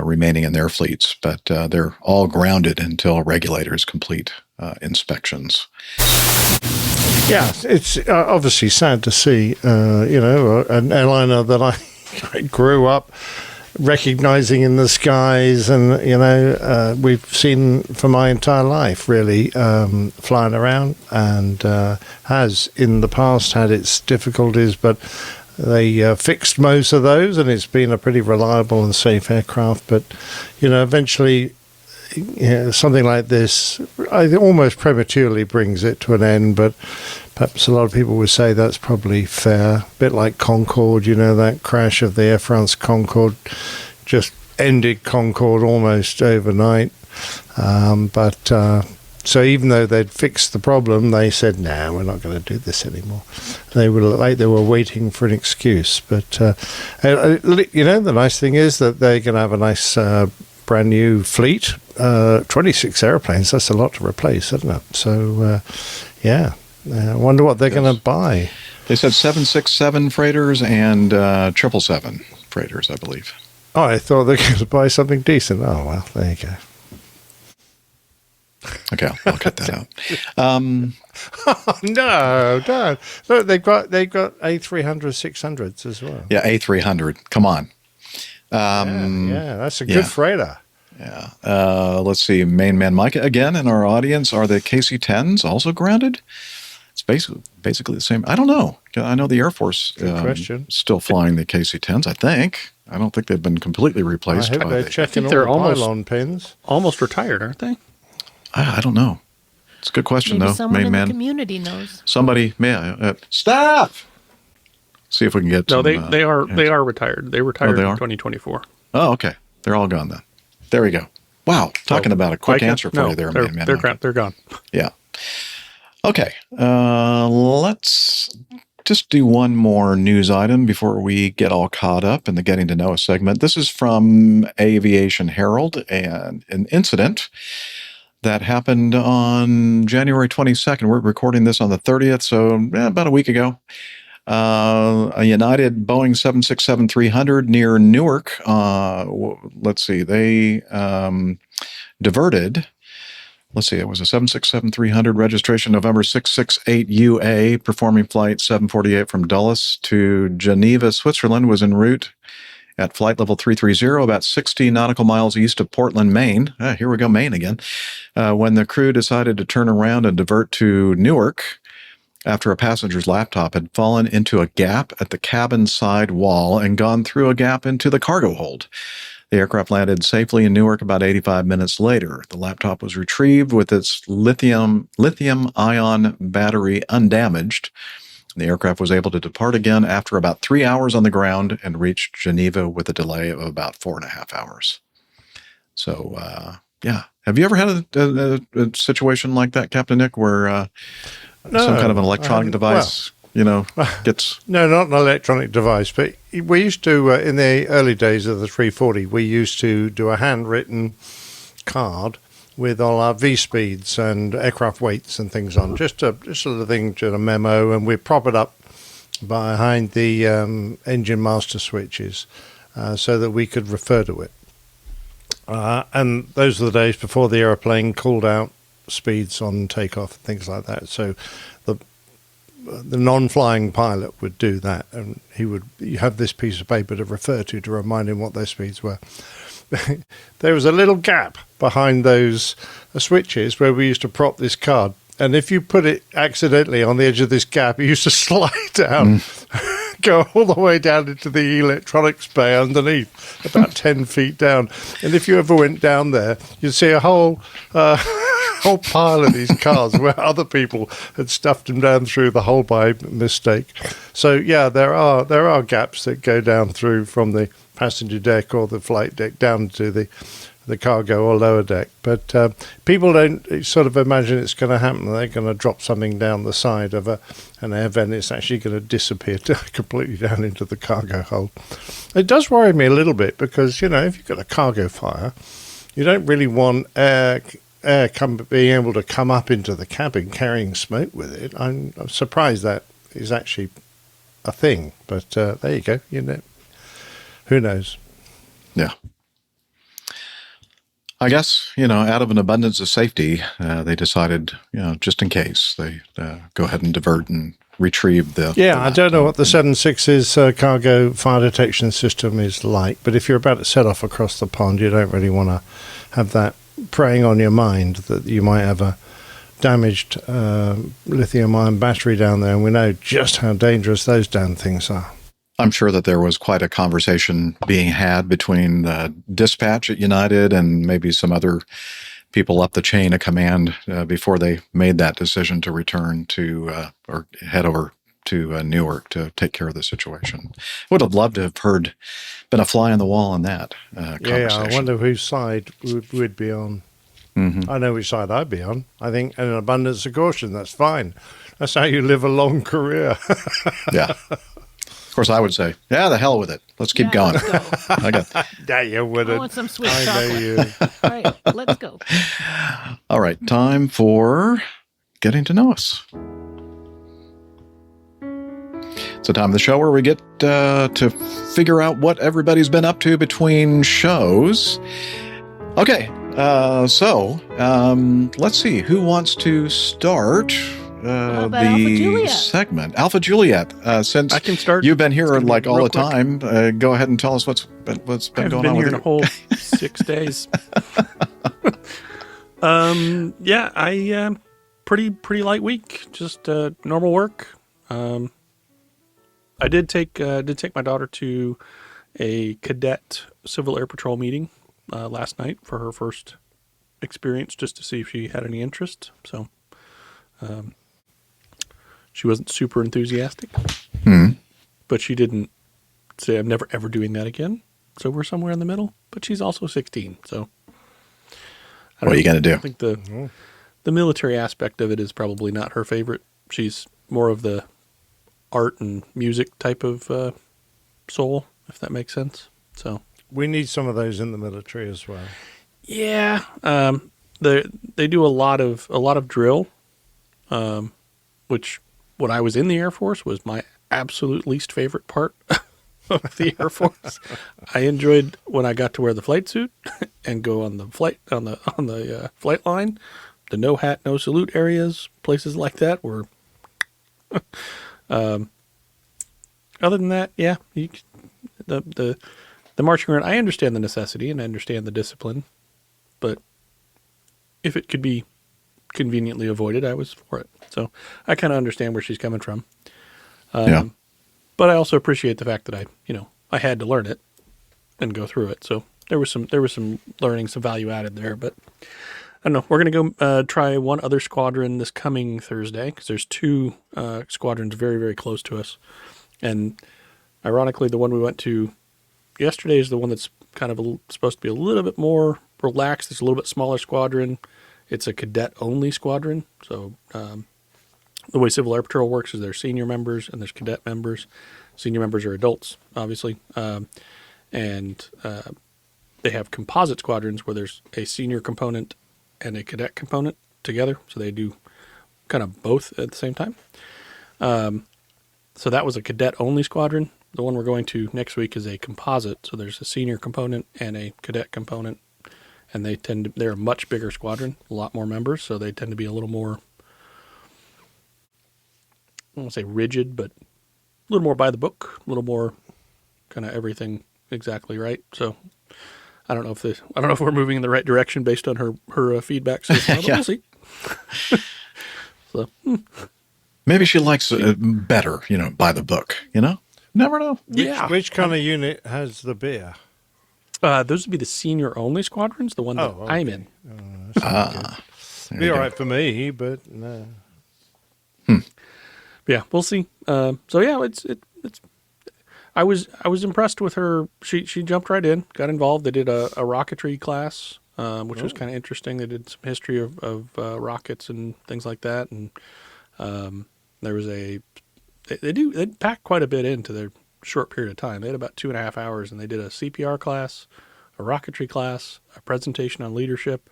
remaining in their fleets, but they're all grounded until regulators complete inspections. Yeah, it's obviously sad to see, an airliner that I grew up recognizing in the skies, and we've seen for my entire life really flying around, and has in the past had its difficulties, but they fixed most of those, and it's been a pretty reliable and safe aircraft. But eventually something like this, I think, almost prematurely brings it to an end, but perhaps a lot of people would say that's probably fair. A bit like Concorde, that crash of the Air France Concorde just ended Concorde almost overnight. So even though they'd fixed the problem, they said, "No, we're not going to do this anymore." They were waiting for an excuse. But the nice thing is that they're going to have a nice brand new fleet, 26 airplanes. That's a lot to replace, isn't it? So, I wonder what they're going to buy. They said 767 freighters and 777 freighters, I believe. Oh, I thought they were going to buy something decent. Oh, well, there you go. Okay, I'll cut that out. No, don't. Look, they've got A300 600s as well. Yeah, A300. Come on. That's a good freighter. Yeah. Let's see. Maine man Mike again in our audience. Are the KC-10s also grounded? It's basically the same. I don't know. I know the Air Force still flying the KC-10s, I think. I don't think they've been completely replaced. I hope they're checking all the pylon pins. Almost retired, aren't they? I don't know. It's a good question, Maybe though. someone Maine in man. the community knows. Somebody, staff! See if we can get No, some, they are retired. They retired in 2024. Oh, okay. They're all gone then. There we go. Wow. Talking about a quick answer for you there, man. They're gone. Yeah. Okay. Let's just do one more news item before we get all caught up in the Getting to Know Us segment. This is from Aviation Herald, and an incident that happened on January 22nd. We're recording this on the 30th, so about a week ago. A United Boeing 767-300 near Newark. Let's see, they diverted. Let's see, it was a 767-300 registration November 668 UA, performing flight 748 from Dulles to Geneva, Switzerland, was en route at flight level 330, about 60 nautical miles east of Portland, Maine. Here we go, Maine again. When the crew decided to turn around and divert to Newark, after a passenger's laptop had fallen into a gap at the cabin side wall and gone through a gap into the cargo hold. The aircraft landed safely in Newark about 85 minutes later. The laptop was retrieved with its lithium-ion battery undamaged. The aircraft was able to depart again after about 3 hours on the ground and reached Geneva with a delay of about 4.5 hours. So, Have you ever had a situation like that, Captain Nick, where some kind of an electronic device, gets... No, not an electronic device, but we used to, in the early days of the 340, we used to do a handwritten card with all our V-speeds and aircraft weights and things on, just a little thing, just a memo, and we prop it up behind the engine master switches so that we could refer to it. And those were the days before the airplane called out speeds on takeoff and things like that. So the non-flying pilot would do that, and you have this piece of paper to refer to remind him what those speeds were. There was a little gap behind those switches where we used to prop this card, and if you put it accidentally on the edge of this gap, it used to slide down, go all the way down into the electronics bay underneath, about 10 feet down. And if you ever went down there, you'd see a whole pile of these cards where other people had stuffed them down through the hole by mistake. So yeah, there are gaps that go down through from the passenger deck or the flight deck down to the cargo or lower deck. But people don't sort of imagine it's going to happen. They're going to drop something down the side of an air vent. It's actually going to disappear completely down into the cargo hold. It does worry me a little bit because, if you've got a cargo fire, you don't really want air being able to come up into the cabin carrying smoke with it. I'm surprised that is actually a thing. But there you go. Who knows? Yeah. I guess, out of an abundance of safety, they decided, just in case, they go ahead and divert and retrieve the... Yeah, I don't know what the 7.6's cargo fire detection system is like, but if you're about to set off across the pond, you don't really want to have that preying on your mind that you might have a damaged lithium-ion battery down there, and we know just how dangerous those damn things are. I'm sure that there was quite a conversation being had between the dispatch at United and maybe some other people up the chain of command before they made that decision to return to or head over to Newark to take care of the situation. Would have loved to have been a fly on the wall on that conversation. Yeah, I wonder whose side we'd be on. Mm-hmm. I know which side I'd be on. I think an abundance of caution, that's fine. That's how you live a long career. Yeah. Of course, I would say, yeah, the hell with it. Let's keep going. Let's go. Yeah, you wouldn't. I want some Swiss I chocolate. know you. All right, let's go. All right, time for getting to know us. It's a time of the show where we get to figure out what everybody's been up to between shows. Okay, so let's see. Who wants to start the segment? Alpha Juliet, since I can start. You've been here like all the real quick. time, go ahead and tell us what's been going on here with in you. a whole 6 days. Yeah, I pretty light week, just normal work. I did take my daughter to a cadet Civil Air Patrol meeting last night for her first experience, just to see if she had any interest. So she wasn't super enthusiastic, but she didn't say, I'm never ever doing that again. So we're somewhere in the middle, but she's also 16. So What are you going to do? I think the military aspect of it is probably not her favorite. She's more of the art and music type of soul, if that makes sense. So We need some of those in the military as well. yeah, they do a lot of drill, which when I was in the Air Force was my absolute least favorite part of the Air Force. I enjoyed when I got to wear the flight suit and go on the flight on the flight line, the no hat, no salute areas, places like that were. Other than that, yeah, the marching around. I understand the necessity and I understand the discipline, but if it could be conveniently avoided, I was for it. So I kind of understand where she's coming from. Yeah. But I also appreciate the fact that I had to learn it and go through it. So there was some learning, some value added there. But I don't know. We're going to go try one other squadron this coming Thursday because there's two squadrons very, very close to us. And ironically, the one we went to yesterday is the one that's kind of supposed to be a little bit more relaxed. It's a little bit smaller squadron. It's a cadet-only squadron. So the way Civil Air Patrol works is there's senior members and there's cadet members. Senior members are adults, obviously. And they have composite squadrons where there's a senior component and a cadet component together. So they do kind of both at the same time. So that was a cadet-only squadron. The one we're going to next week is a composite. So there's a senior component and a cadet component. And they're a much bigger squadron, a lot more members. So they tend to be a little more, I don't want to say rigid, but a little more by the book, a little more kind of everything exactly right. So I don't know if we're moving in the right direction based on her feedback so far, but we'll see. So Maybe she likes better, by the book, Never know. Yeah. Which kind of unit has the beer? Those would be the senior only squadrons, the one that I'm in. Be all right for me, but no. Yeah, we'll see. So yeah, it's. I was impressed with her. She jumped right in, got involved. They did a rocketry class, which was kind of interesting. They did some history of rockets and things like that, and there was they packed quite a bit into their short period of time. They had about 2.5 hours, and they did a CPR class, a rocketry class, a presentation on leadership,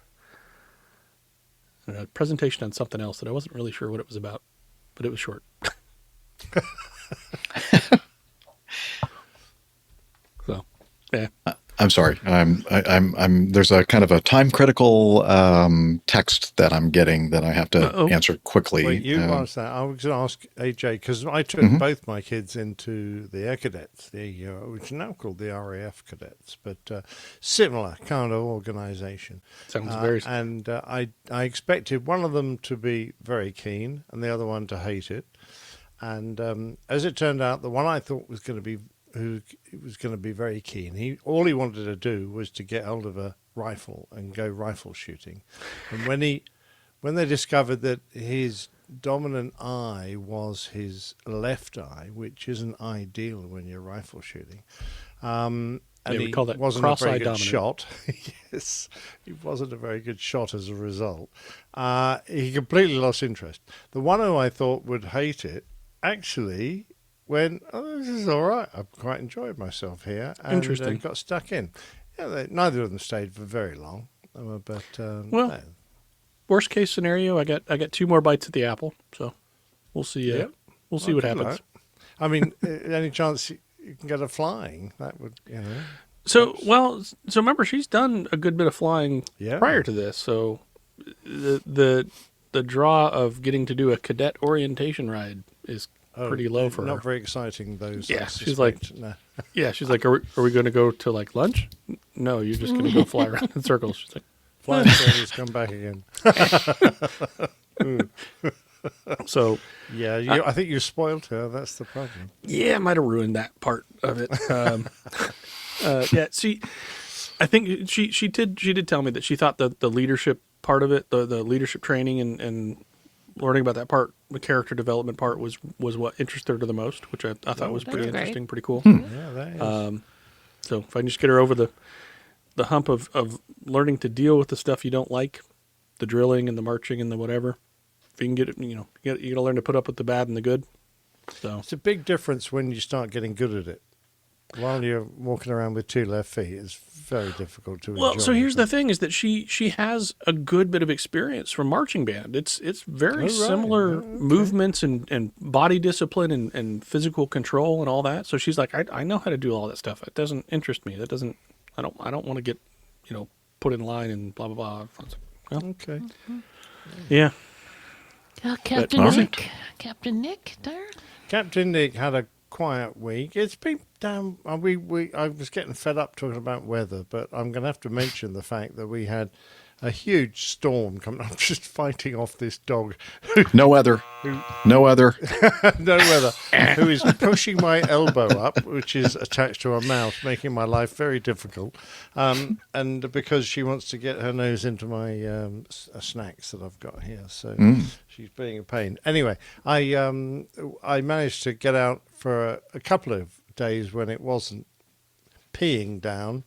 and a presentation on something else that I wasn't really sure what it was about, but it was short. So, yeah. I'm sorry. I'm. There's a kind of a time critical text that I'm getting that I have to answer quickly. Wait, you asked that. I was going to ask AJ because I took both my kids into the Air Cadets, which is now called the RAF Cadets, but similar kind of organisation. Sounds very. And I expected one of them to be very keen and the other one to hate it. And as it turned out, the one I thought was going to be very keen. All he wanted to do was to get hold of a rifle and go rifle shooting. And when they discovered that his dominant eye was his left eye, which isn't ideal when you're rifle shooting, and we call that wasn't a very good dominant shot. Yes, he wasn't a very good shot as a result. He completely lost interest. The one who I thought would hate it actually went, oh, this is all right. I've quite enjoyed myself here. And Interesting. Got stuck in. Yeah, neither of them stayed for very long. But worst case scenario, I got 2 more bites at the apple. So we'll see. We'll see what happens. I mean, any chance you can get her flying? That would, So remember, she's done a good bit of flying prior to this. So the draw of getting to do a cadet orientation ride is pretty low for her. Not very exciting, those. Yeah, she's like, she's like, are we going to go to like lunch? No, you're just going to go fly around in circles. She's like, fly in circles, come back again. So I think you spoiled her. That's the problem. Yeah, I might have ruined that part of it. See, I think she did tell me that she thought the leadership part of it, the leadership training and learning about that part, the character development part was what interested her the most, which I thought was pretty interesting, pretty cool. Yeah, that is. So if I can just get her over the hump of learning to deal with the stuff you don't like, the drilling and the marching and the whatever, if you can get it, you got to learn to put up with the bad and the good. So it's a big difference when you start getting good at it. While you're walking around with 2 left feet, it's very difficult to enjoy. Well, so here's the thing: is that she has a good bit of experience from marching band. It's very similar movements and body discipline and physical control and all that. So she's like, I know how to do all that stuff. It doesn't interest me. I don't want to get put in line and blah blah blah. I was like, okay. Yeah. Captain Nick. Captain Nick there. Captain Nick had a quiet week. It's been down. I was getting fed up talking about weather, but I'm going to have to mention the fact that we had a huge storm coming. I'm just fighting off this dog. No weather. No weather. No weather. Who is pushing my elbow up, which is attached to her mouth, making my life very difficult. And because she wants to get her nose into my snacks that I've got here, so she's being a pain. Anyway, I managed to get out for a couple of days when it wasn't peeing down.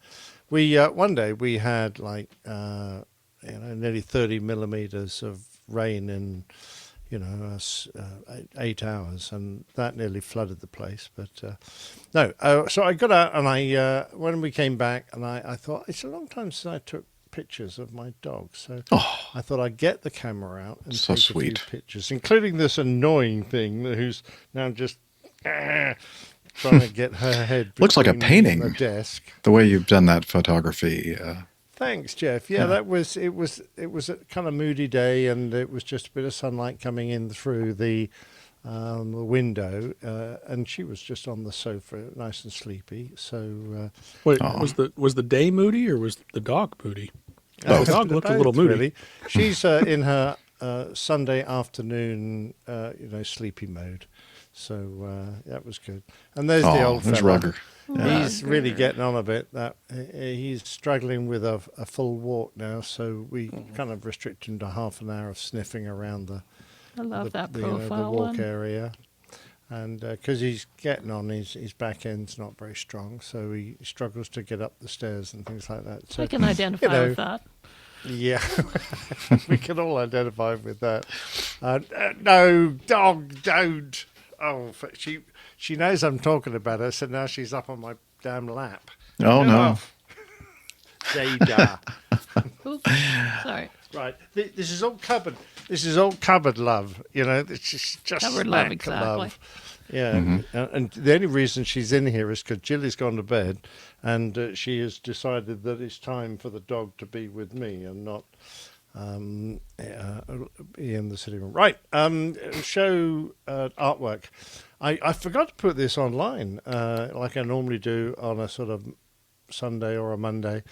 We one day we had like nearly 30 millimeters of rain in 8 hours, and that nearly flooded the place. But so I got out, and when we came back, and I thought it's a long time since I took pictures of my dog, so I thought I'd get the camera out and take a few pictures, including this annoying thing who's now just trying to get her head. Looks like a painting. The desk. The way you've done that photography. Thanks, Jeff. Yeah, it was a kind of moody day, and it was just a bit of sunlight coming in through the window, and she was just on the sofa, nice and sleepy. So, wait, was the day moody or was the dog moody? Both. The dog looked a little moody. Really. She's in her Sunday afternoon, sleepy mode. So that was good. And there's the old fella. Rugger. He's really getting on a bit. He's struggling with a full walk now, so we kind of restrict him to half an hour of sniffing around the walk area. And because he's getting on, his back end's not very strong, so he struggles to get up the stairs and things like that. So, I can identify with that. Yeah, we can all identify with that. No, dog, don't. Oh, she knows I'm talking about her, so now she's up on my damn lap. Oh, no. Jada. Oops, sorry. Right. This is all cupboard. This is all cupboard love. It's just cupboard love, exactly. love. Yeah, Mm-hmm. and the only reason she's in here is because Jilly's gone to bed, and she has decided that it's time for the dog to be with me and not in the sitting room. Right, show artwork. I forgot to put this online like I normally do on a sort of Sunday or a Monday.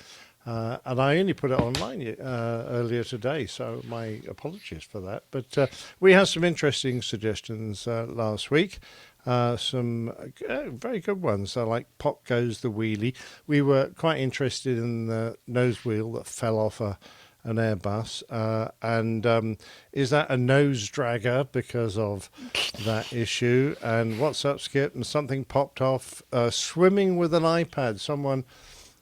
And I only put it online earlier today, so my apologies for that. But we had some interesting suggestions last week, some very good ones, like Pop Goes the Wheelie. We were quite interested in the nose wheel that fell off an Airbus, and is that a nose dragger because of that issue? And what's up, Skip? And something popped off, swimming with an iPad. Someone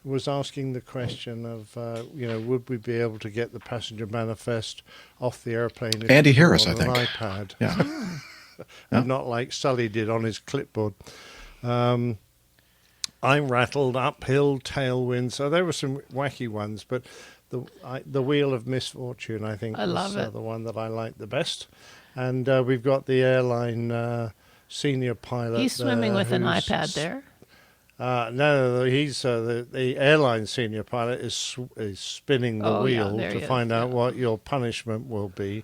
was asking the question of, would we be able to get the passenger manifest off the airplane? Andy Harris, I think. On an iPad. Yeah. And not like Sully did on his clipboard. I'm rattled, uphill, tailwind. So there were some wacky ones, but the Wheel of Misfortune, I think, was the one that I liked the best. And we've got the airline senior pilot. He's swimming with an iPad there. No, he's the airline senior pilot is spinning the wheel to find out what your punishment will be,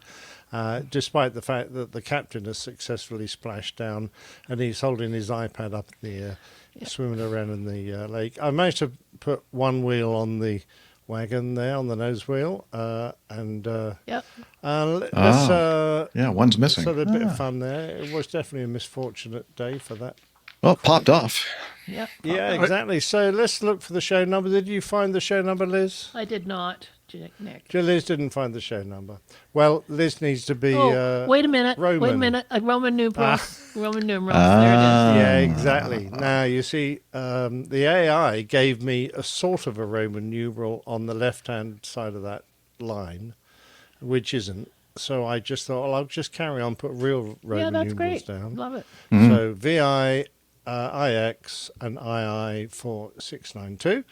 despite the fact that the captain has successfully splashed down and he's holding his iPad up in the air, swimming around in the lake. I managed to put one wheel on the wagon there, on the nose wheel, and one's missing. So a bit of fun there. It was definitely a misfortunate day for that. Well, it popped off. Yeah, exactly. So let's look for the show number. Did you find the show number, Liz? I did not, Nick. Liz didn't find the show number. Well, Liz needs to be wait a minute. Roman. Wait a minute. Roman numerals. Roman numerals. There it is. Yeah, exactly. Now, you see, the AI gave me a sort of a Roman numeral on the left-hand side of that line, which isn't. So I just thought, well, I'll just carry on, put real Roman numerals down. Love it. Mm-hmm. So VI, IX, and II for 692.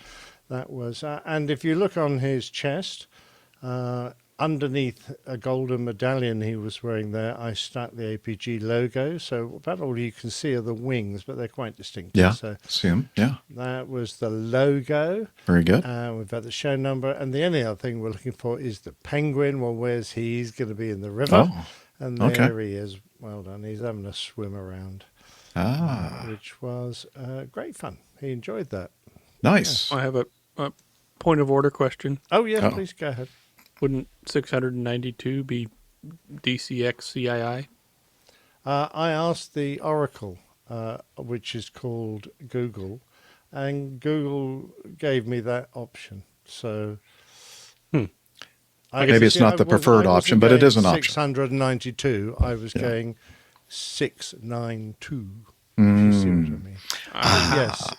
That was, and if you look on his chest, underneath a golden medallion he was wearing there, I stuck the APG logo. So about all you can see are the wings, but they're quite distinctive. Yeah, so see them. Yeah, that was the logo. Very good. We've got the show number, and the only other thing we're looking for is the penguin. Well, where's he? He's going to be in the river, and there he is. Well done. He's having a swim around. Which was great fun. He enjoyed that. Nice. I have a point of order question. Oh, yeah, please go ahead. Wouldn't 692 be DCX-CII? I asked the Oracle, which is called Google, and Google gave me that option. So maybe it's not the preferred option, but it is an option. 692, I was going 692. If you see what I mean. Yes.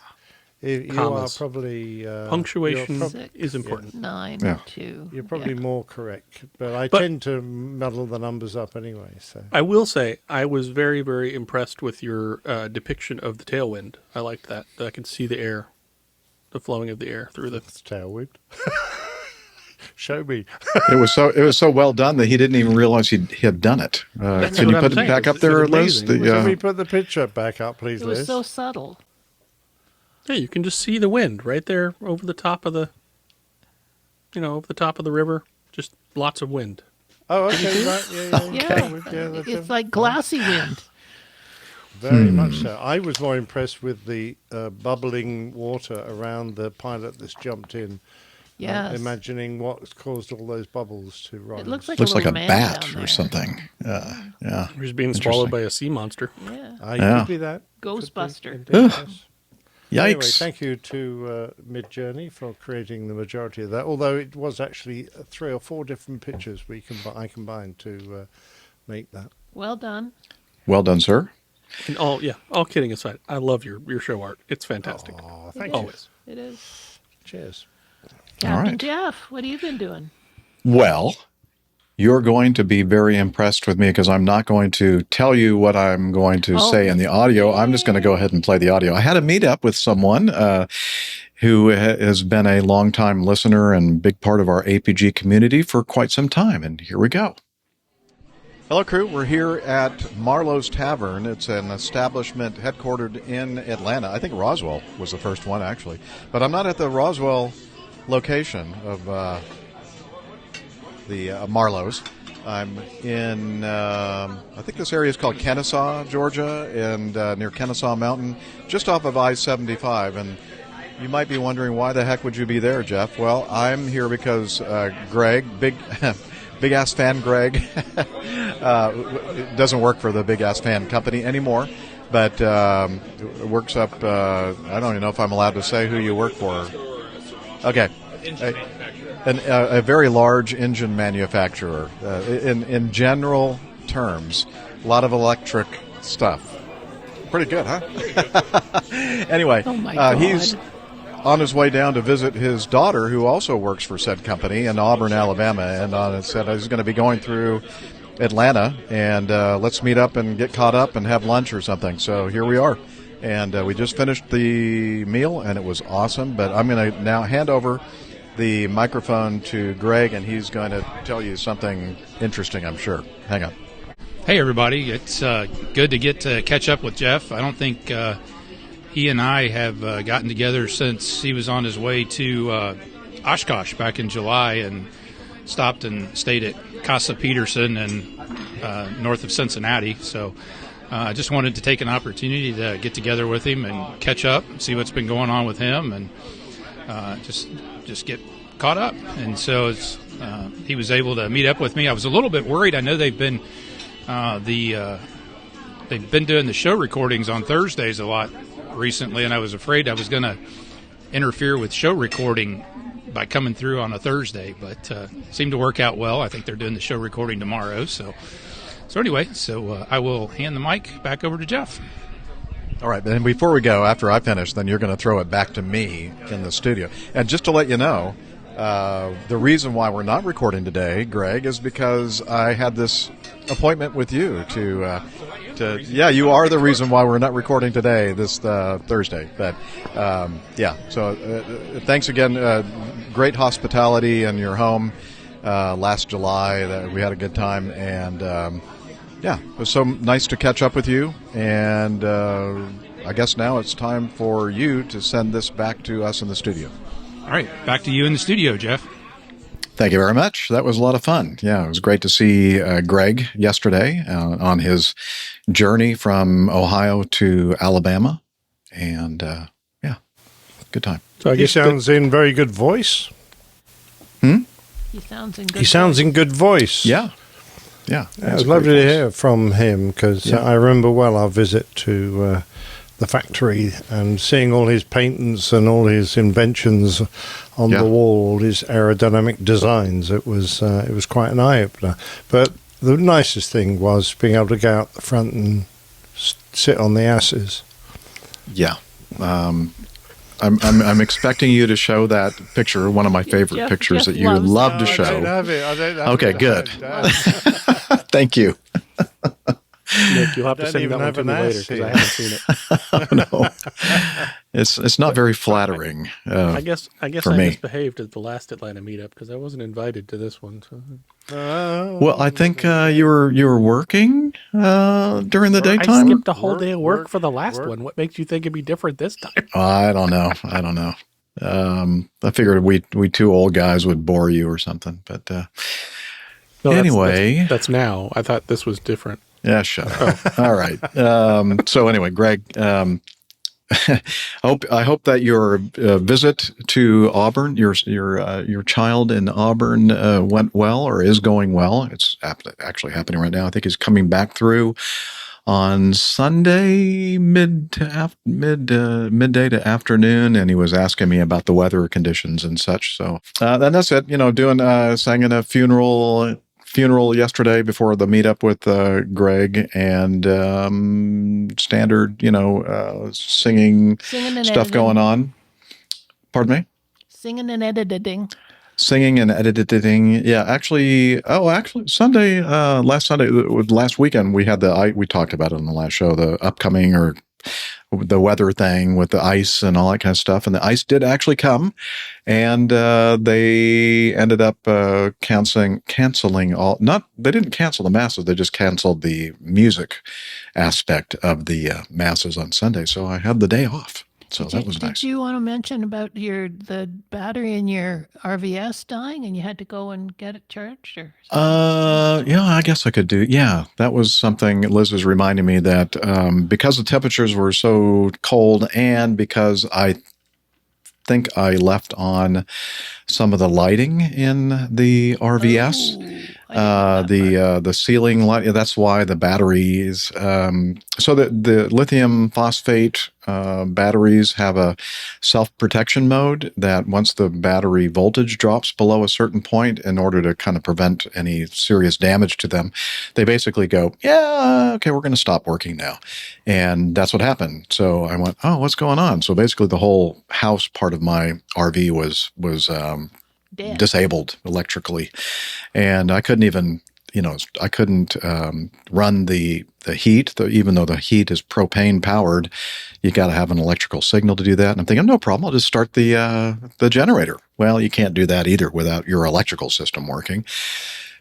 You are probably... punctuation is important. 9-2. You're probably more correct, but I tend to muddle the numbers up anyway. So I will say I was very, very impressed with your depiction of the tailwind. I liked that. I could see the air, the flowing of the air through the tailwind. Show me. It was so well done that he didn't even realize he had done it. Can you put it back up there, Liz? Can we put the picture back up, please, Liz? It was so subtle. Yeah, you can just see the wind right there over the top of the, over the top of the river. Just lots of wind. Oh, okay, right. Yeah. It's like glassy wind. Very much so. I was more impressed with the bubbling water around the pilot that's jumped in. Yes. Imagining what's caused all those bubbles to rise. It looks like a bat or something. Yeah. He's being swallowed by a sea monster. Yeah. Could be that. Ghostbuster. Yikes. Anyway, thank you to Midjourney for creating the majority of that, although it was actually 3 or 4 different pictures I combined to make that. Well done. Well done, sir. And all kidding aside, I love your show art. It's fantastic. Oh, thank you. Always. It is. Cheers. Captain Jeff, what have you been doing? Well, you're going to be very impressed with me because I'm not going to tell you what I'm going to say in the audio. I'm just going to go ahead and play the audio. I had a meetup with someone who has been a longtime listener and big part of our APG community for quite some time. And here we go. Hello, crew. We're here at Marlowe's Tavern. It's an establishment headquartered in Atlanta. I think Roswell was the first one, actually. But I'm not at the Roswell location of the Marlowe's. I'm in, I think this area is called Kennesaw, Georgia, and near Kennesaw Mountain, just off of I-75. And you might be wondering, why the heck would you be there, Jeff? Well, I'm here because Greg, Big Ass Fan Greg, doesn't work for the Big Ass Fan company anymore, but works up, I don't even know if I'm allowed to say who you work for. Okay. A very large engine manufacturer. In general terms, a lot of electric stuff. Pretty good, huh? Anyway, he's on his way down to visit his daughter, who also works for said company in Auburn, Alabama, and said he's going to be going through Atlanta, and let's meet up and get caught up and have lunch or something. So here we are, and we just finished the meal, and it was awesome. But I'm going to now hand over the microphone to Greg, and he's going to tell you something interesting, I'm sure. Hang on. Hey, everybody. It's good to get to catch up with Jeff. I don't think he and I have gotten together since he was on his way to Oshkosh back in July and stopped and stayed at Casa Peterson and north of Cincinnati. So I just wanted to take an opportunity to get together with him and catch up, see what's been going on with him, and just get caught up. And so he was able to meet up with me. I was a little bit worried. I know they've been doing the show recordings on Thursdays a lot recently, and I was afraid I was going to interfere with show recording by coming through on a Thursday, but seemed to work out well. I think they're doing the show recording tomorrow. So anyway, I will hand the mic back over to Jeff. All right, and before we go, after I finish, then you're going to throw it back to me in the studio. And just to let you know, the reason why we're not recording today, Greg, is because I had this appointment with you you are the reason why we're not recording today, this Thursday. But, so thanks again. Great hospitality in your home last July. We had a good time, and it was so nice to catch up with you. And I guess now it's time for you to send this back to us in the studio. All right, back to you in the studio, Jeff. Thank you very much. That was a lot of fun. Yeah, it was great to see Greg yesterday on his journey from Ohio to Alabama. And, good time. So he sounds in very good voice. He sounds in good voice. Yeah. Yeah. It was lovely to hear from him, because I remember well our visit to the factory and seeing all his patents and all his inventions on the wall, all his aerodynamic designs. It was quite an eye-opener. But the nicest thing was being able to go out the front and sit on the asses. Yeah. I'm expecting you to show that picture, one of my favorite pictures that you love to show. I don't have it. Okay, good. Thank you. Nick, you'll have to send that one to me later, because I haven't seen it. No, it's not very flattering. I guess I me. Misbehaved at the last Atlanta meetup because I wasn't invited to this one. So. Well, I think you were working during the daytime. I skipped a whole day of work for the last one. What makes you think it'd be different this time? I don't know. I figured we two old guys would bore you or something. But no, anyway, that's now. I thought this was different. Yeah, shut up. All right. So anyway, Greg, I hope that your visit to Auburn, your child in Auburn went well or is going well. It's actually happening right now. I think he's coming back through on Sunday midday to afternoon, and he was asking me about the weather conditions and such. So then that's it. Sang in a funeral yesterday before the meetup with Greg, and standard, singing stuff editing. Going on. Pardon me? Singing and editing. Yeah, actually, Sunday, last weekend, we had we talked about it on the last show, the upcoming or the weather thing with the ice and all that kind of stuff. And the ice did actually come, and they ended up canceling all. They didn't cancel the masses; they just canceled the music aspect of the masses on Sunday. So I had the day off. So that was nice. Did you want to mention about the battery in your RVS dying and you had to go and get it charged? Or yeah, I guess I could do. Yeah, that was something Liz was reminding me that because the temperatures were so cold and because I think I left on some of the lighting in the RVS. The ceiling light. That's why the batteries. So the lithium phosphate batteries have a self-protection mode that once the battery voltage drops below a certain point, in order to kind of prevent any serious damage to them, they basically go, yeah, okay, we're going to stop working now. And that's what happened. So I went, oh, what's going on? So basically the whole house part of my RV was disabled electrically, and I couldn't even, run the heat. Even though the heat is propane powered, you got to have an electrical signal to do that. And I'm thinking, no problem, I'll just start the generator. Well, you can't do that either without your electrical system working.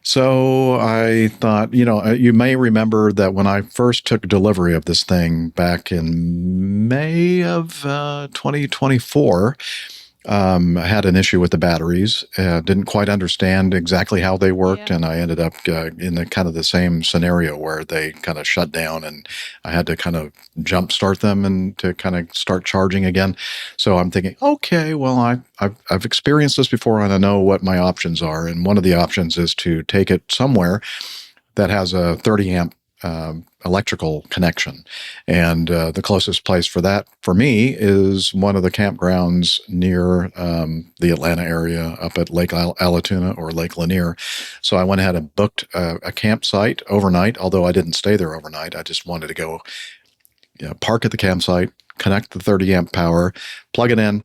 So I thought, you may remember that when I first took delivery of this thing back in May of 2024. I had an issue with the batteries, didn't quite understand exactly how they worked, and I ended up in the same scenario where they kind of shut down, and I had to kind of jump start them and to kind of start charging again. So I'm thinking, okay, well, I've experienced this before, and I know what my options are, and one of the options is to take it somewhere that has a 30 amp electrical connection. And the closest place for that for me is one of the campgrounds near the Atlanta area up at Lake Allatoona or Lake Lanier. So I went ahead and booked a campsite overnight, although I didn't stay there overnight. I just wanted to go park at the campsite, connect the 30 amp power, plug it in,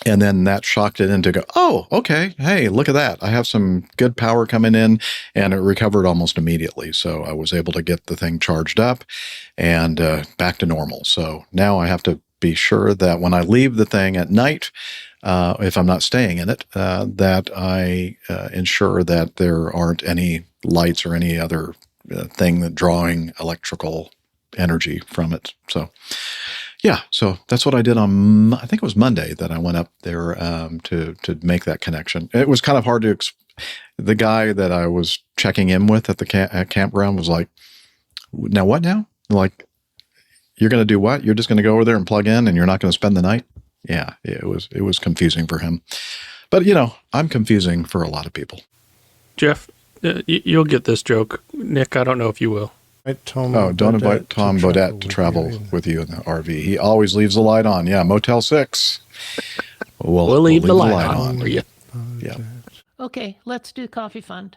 and then that shocked it into go, oh, okay, hey, look at that. I have some good power coming in, and it recovered almost immediately. So I was able to get the thing charged up and back to normal. So now I have to be sure that when I leave the thing at night, if I'm not staying in it, that I ensure that there aren't any lights or any other thing that drawing electrical energy from it. So yeah, so that's what I did on, I think it was Monday that I went up there to make that connection. It was kind of hard to, the guy that I was checking in with at the campground was like, now what now? Like, you're going to do what? You're just going to go over there and plug in and you're not going to spend the night? Yeah, it was confusing for him. But, I'm confusing for a lot of people. Jeff, you'll get this joke. Nick, I don't know if you will. Don't invite Tom Bodette to travel with you in the RV. He always leaves the light on. Yeah, Motel 6. We'll leave the light on for you. Yeah. Okay, let's do coffee fund.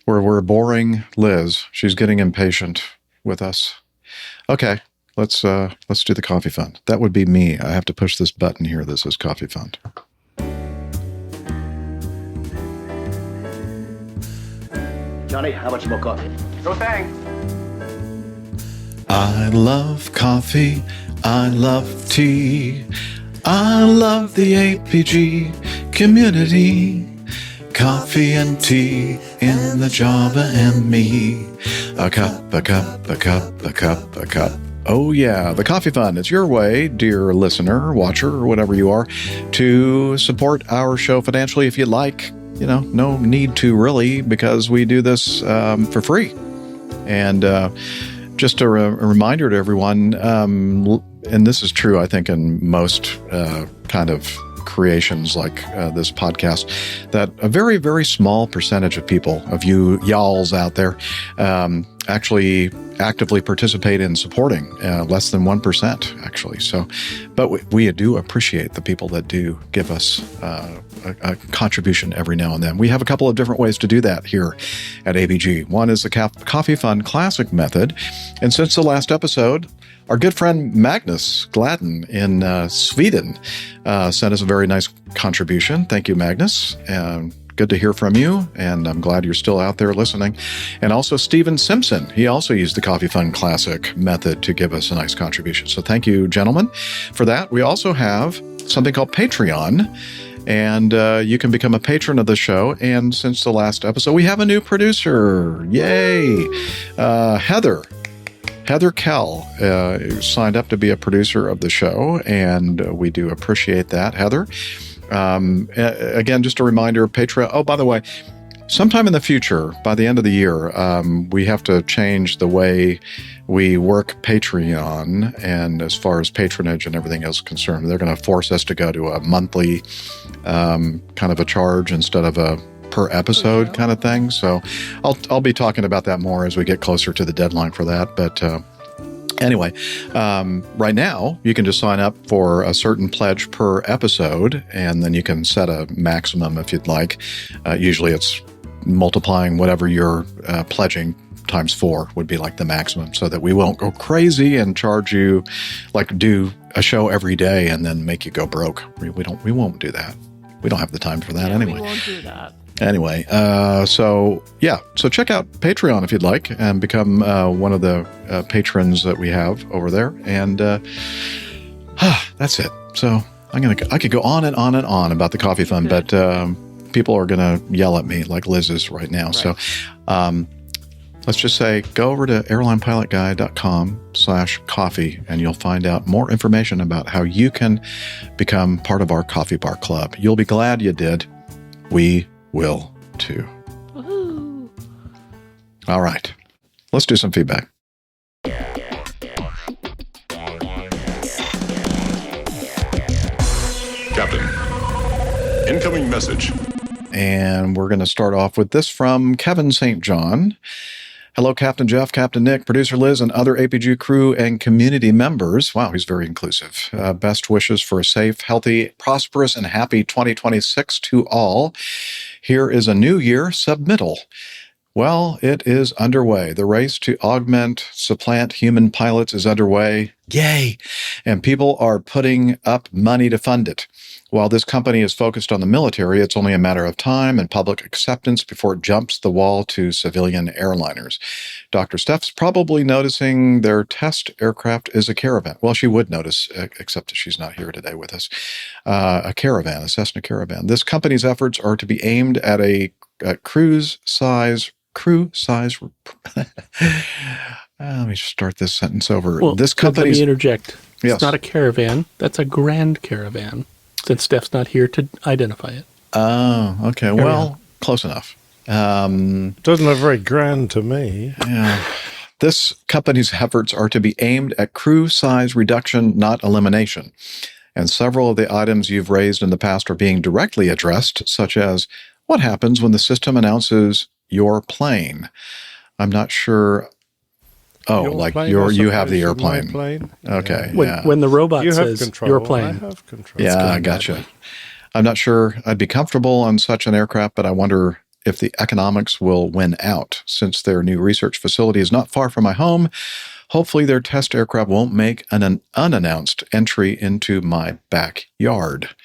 We're boring Liz. She's getting impatient with us. Okay, let's do the coffee fund. That would be me. I have to push this button here that says coffee fund. Johnny, how much more coffee? No thanks. I love coffee. I love tea. I love the APG community. Coffee and tea in the Java and me. A cup, a cup, a cup, a cup, a cup. Oh yeah, the Coffee Fund. It's your way, dear listener, watcher, or whatever you are, to support our show financially if you'd like. No need to really, because we do this for free. And just a reminder to everyone, and this is true, I think, in most kind of creations like this podcast, that a very, very small percentage of people, of you y'alls out there, actually actively participate in supporting, less than 1%, actually. So, but we do appreciate the people that do give us a contribution every now and then. We have a couple of different ways to do that here at APG. One is the Coffee Fund Classic method. And since the last episode, our good friend Magnus Gladden in Sweden sent us a very nice contribution. Thank you, Magnus. Good to hear from you, and I'm glad you're still out there listening. And also Stephen Simpson. He also used the Coffee Fund Classic method to give us a nice contribution. So thank you, gentlemen, for that. We also have something called Patreon, and you can become a patron of the show. And since the last episode, we have a new producer. Yay! Heather Kell signed up to be a producer of the show, and we do appreciate that, Heather. Again, just a reminder, Patreon. Oh, by the way, sometime in the future, by the end of the year, we have to change the way we work Patreon, and as far as patronage and everything else is concerned, they're going to force us to go to a monthly kind of a charge instead of a per episode kind of thing. So I'll be talking about that more as we get closer to the deadline for that. But anyway, right now you can just sign up for a certain pledge per episode, and then you can set a maximum if you'd like. Usually it's multiplying whatever you're pledging times 4 would be like the maximum, so that we won't go crazy and charge you, like do a show every day and then make you go broke. We won't do that. We don't have the time for that anyway. We won't do that. Anyway, so check out Patreon if you'd like and become one of the patrons that we have over there. And that's it. So I could go on and on and on about the Coffee Fund, but people are going to yell at me like Liz is right now. Right. So let's just say go over to airlinepilotguy.com/coffee and you'll find out more information about how you can become part of our Coffee Bar Club. You'll be glad you did. We will too. Woohoo. All right. Let's do some feedback. Captain, incoming message. And we're going to start off with this from Kevin St. John. Hello, Captain Jeff, Captain Nick, Producer Liz, and other APG crew and community members. Wow, he's very inclusive. Best wishes for a safe, healthy, prosperous, and happy 2026 to all. Here is a new year submittal. Well, it is underway. The race to augment, supplant human pilots is underway. Yay! And people are putting up money to fund it. While this company is focused on the military, it's only a matter of time and public acceptance before it jumps the wall to civilian airliners. Dr. Steph's probably noticing their test aircraft is a Caravan. Well, she would notice, except that she's not here today with us. A Caravan, a Cessna Caravan. This company's efforts are to be aimed at a crew size. Let me start this sentence over. Well, this company's. Let me interject. Yes. It's not a Caravan. That's a Grand Caravan, since Steph's not here to identify it. Oh, okay. Carry well, on. Close enough. Doesn't look very grand to me. Yeah. This company's efforts are to be aimed at crew size reduction, not elimination. And several of the items you've raised in the past are being directly addressed, such as what happens when the system announces your plane. I'm not sure. Oh, like you have the airplane. Plane? Okay. When the robot you says control. your plane. I have control. Yeah, I gotcha. I'm not sure I'd be comfortable on such an aircraft, but I wonder if the economics will win out. Since their new research facility is not far from my home, hopefully their test aircraft won't make an unannounced entry into my backyard.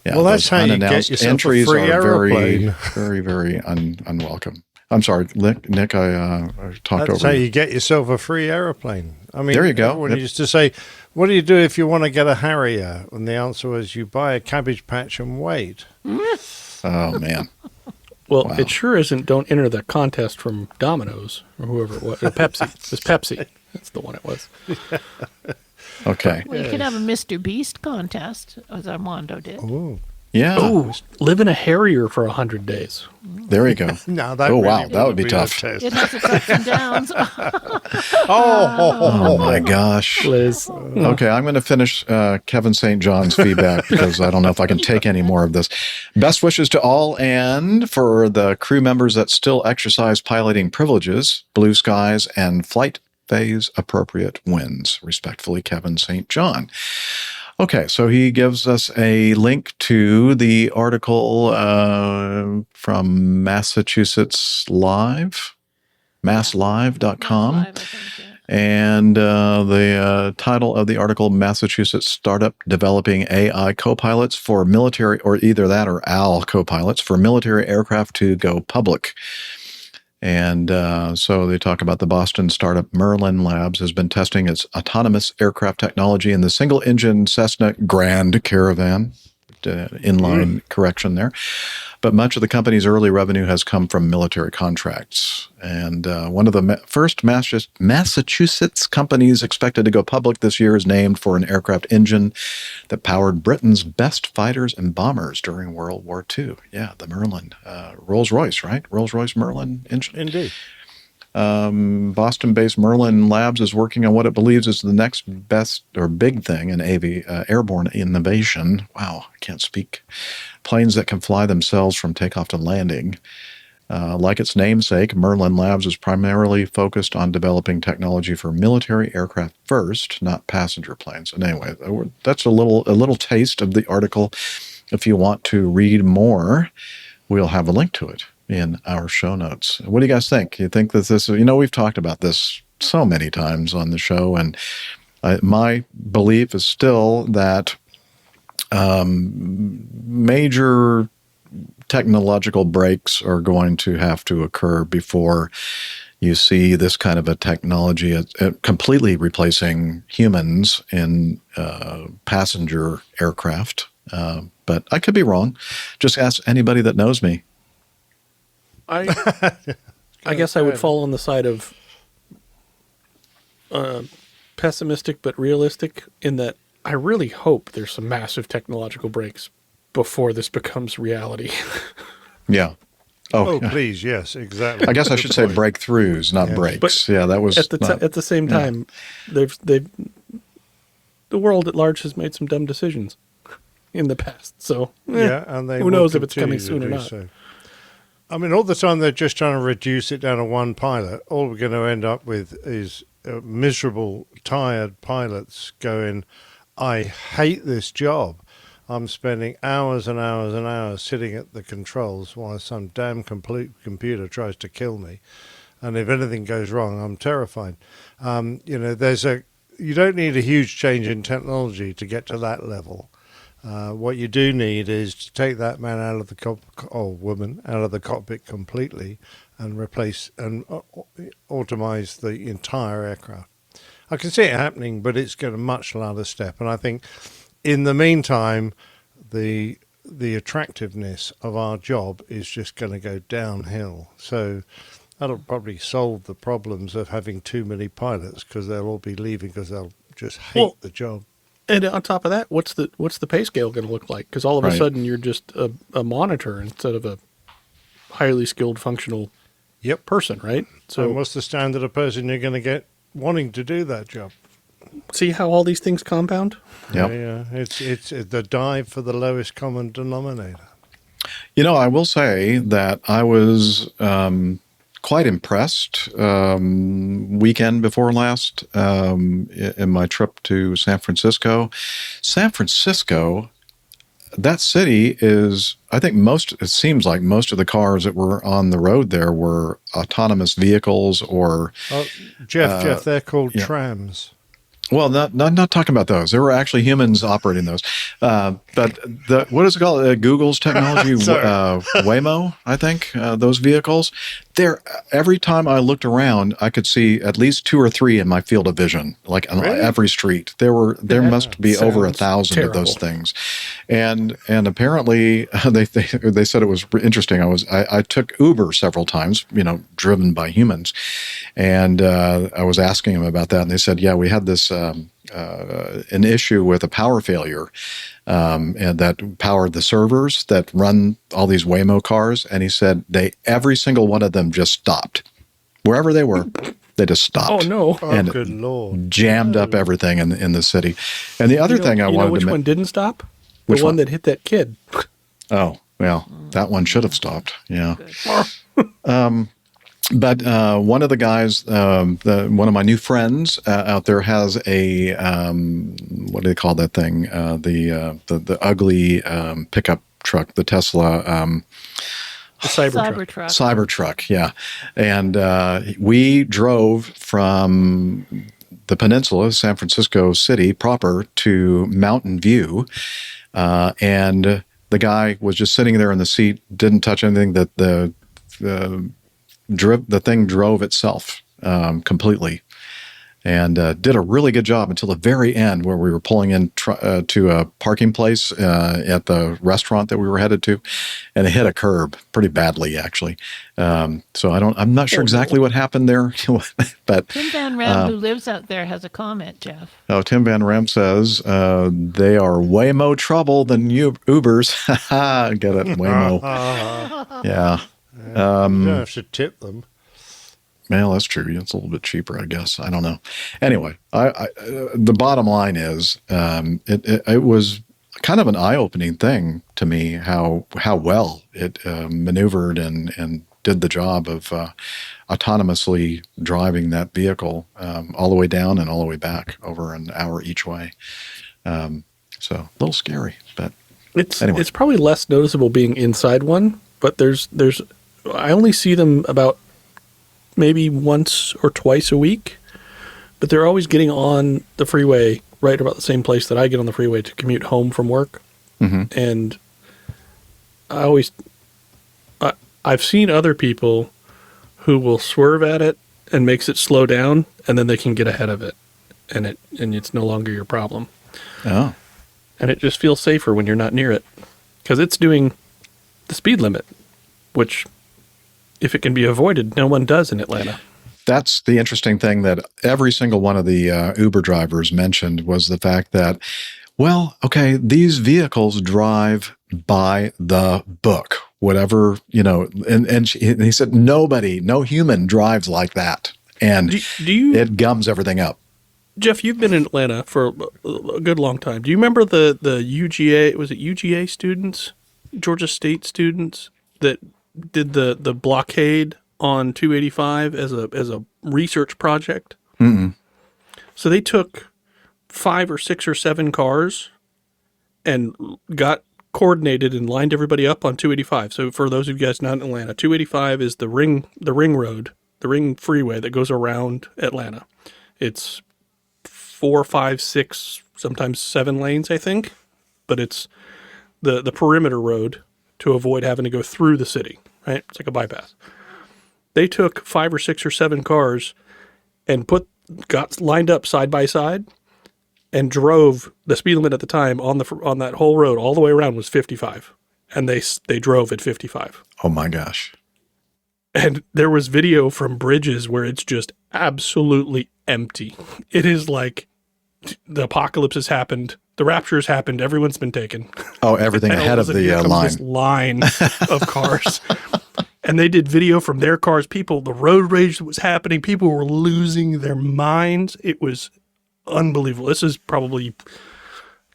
Yeah, well, that's how you get yourself entries a free are aeroplane. very unwelcome. I'm sorry, Nick, I talked over you. That's how you get yourself a free aeroplane. I mean, there you go. Everyone used to say, what do you do if you want to get a Harrier? And the answer was, you buy a Cabbage Patch and wait. Oh, man. Well, Wow. It sure isn't don't enter the contest from Domino's or whoever it was. Or Pepsi. It was Pepsi. That's the one it was. Okay. Well, you could have a Mr. Beast contest, as Armando did. Ooh. Yeah. Oh, live in a Harrier for 100 days. There you go. No, that oh, really wow. That would be tough. It has its ups and downs. Oh, my gosh. Liz. Okay, I'm going to finish Kevin St. John's feedback because I don't know if I can take any more of this. Best wishes to all, and for the crew members that still exercise piloting privileges, blue skies, and flight phase appropriate winds. Respectfully, Kevin St. John. Okay, so he gives us a link to the article from Massachusetts Live, masslive.com. And the title of the article, Massachusetts startup developing AI copilots for military, or either that or AL copilots for military aircraft to go public. And so they talk about the Boston startup Merlin Labs has been testing its autonomous aircraft technology in the single-engine Cessna Grand Caravan. Inline correction there. But much of the company's early revenue has come from military contracts. And one of the first Massachusetts companies expected to go public this year is named for an aircraft engine that powered Britain's best fighters and bombers during World War II. Yeah, the Merlin. Rolls-Royce, right? Rolls-Royce Merlin engine. Indeed. Boston-based Merlin Labs is working on what it believes is the next best or big thing in airborne innovation. Wow, I can't speak. Planes that can fly themselves from takeoff to landing. Like its namesake, Merlin Labs is primarily focused on developing technology for military aircraft first, not passenger planes. And anyway, that's a little taste of the article. If you want to read more, we'll have a link to it in our show notes. What do you guys think? You think that this, we've talked about this so many times on the show, and my belief is still that major technological breaks are going to have to occur before you see this kind of a technology completely replacing humans in passenger aircraft. But I could be wrong. Just ask anybody that knows me. I guess I would fall on the side of pessimistic but realistic, in that I really hope there's some massive technological breaks before this becomes reality. Yeah. Oh, please, yes, exactly. I guess I should say breakthroughs, not breaks. But yeah, that was at the same time. The world at large has made some dumb decisions in the past. So and they who knows if it's coming soon or not. So. I mean, all the time they're just trying to reduce it down to one pilot. All we're going to end up with is miserable, tired pilots going, I hate this job. I'm spending hours and hours and hours sitting at the controls while some damn computer tries to kill me. And if anything goes wrong, I'm terrified. You don't need a huge change in technology to get to that level. What you do need is to take that man out of the woman out of the cockpit completely and replace and automize the entire aircraft. I can see it happening, but it's got a much larger step. And I think in the meantime, the attractiveness of our job is just going to go downhill. So that'll probably solve the problems of having too many pilots, because they'll all be leaving because they'll just hate the job. And on top of that, what's the pay scale going to look like? Because all of a sudden you're just a monitor instead of a highly skilled, functional person, right? So and what's the standard of person you're going to get wanting to do that job? See how all these things compound? Yeah. It's the dive for the lowest common denominator. I will say that I was quite impressed weekend before last in my trip to San Francisco. San Francisco, that city is, I think it seems like most of the cars that were on the road there were autonomous vehicles or... Jeff, they're called trams. Well, not talking about those. There were actually humans operating those. But what is it called? Google's technology, Waymo, I think, those vehicles. Every time I looked around, I could see at least 2 or 3 in my field of vision, like on every street. There must be over 1,000 of those things. And apparently they said it was interesting. I took Uber several times, driven by humans. And I was asking them about that, and they said, yeah, we had this an issue with a power failure and that powered the servers that run all these Waymo cars. And he said every single one of them just stopped. Wherever they were, they just stopped. Oh, no. And good Lord. Jammed up everything in the city. And the other thing I wanted to which one didn't stop? Which one that hit that kid. Oh, well, that one should have stopped. Yeah. But one of the guys, one of my new friends out there has a what do they call that thing? The ugly pickup truck, the Tesla. The Cybertruck. Cybertruck, yeah. And we drove from the peninsula, San Francisco City proper, to Mountain View. And the guy was just sitting there in the seat, didn't touch anything. That the thing drove itself completely. And did a really good job until the very end, where we were pulling in to a parking place at the restaurant that we were headed to, and it hit a curb pretty badly, actually. So I'm not sure exactly what happened there, but Tim Van Rem, who lives out there, has a comment, Jeff. Oh, Tim Van Rem says they are way more trouble than Ubers. Get it, Waymo. Yeah. You don't have to tip them. Well, that's true. It's a little bit cheaper, I guess. I don't know. Anyway, the bottom line is it was kind of an eye-opening thing to me how well it maneuvered and did the job of autonomously driving that vehicle all the way down and all the way back over an hour each way. So a little scary, but anyway. It's probably less noticeable being inside one, but there's I only see them about maybe once or twice a week, but they're always getting on the freeway right about the same place that I get on the freeway to commute home from work. Mm-hmm. And I've seen other people who will swerve at it and makes it slow down, and then they can get ahead of it, and it's no longer your problem. Oh. And it just feels safer when you're not near it, because it's doing the speed limit, which, if it can be avoided, no one does in Atlanta. That's the interesting thing that every single one of the Uber drivers mentioned was the fact that, well, okay, these vehicles drive by the book, whatever, and he said no human drives like that. And it gums everything up. Jeff, you've been in Atlanta for a good long time. Do you remember the UGA, was it UGA students, Georgia State students that did the blockade on 285 as a research project? Mm-mm. So they took 5 or 6 or 7 cars and got coordinated and lined everybody up on 285. So for those of you guys not in Atlanta, 285 is the ring road, the ring freeway that goes around Atlanta. It's 4, 5, 6, sometimes 7 lanes, I think, but it's the perimeter road to avoid having to go through the city, right? It's like a bypass. They took 5 or 6 or 7 cars and got lined up side by side and drove. The speed limit at the time on that whole road all the way around was 55, and they drove at 55. Oh my gosh. And there was video from bridges where it's just absolutely empty. It is like the apocalypse has happened. The rapture has happened. Everyone's been taken. Oh, everything ahead of the line. This line of cars. And they did video from their cars. The road rage that was happening. People were losing their minds. It was unbelievable. This is probably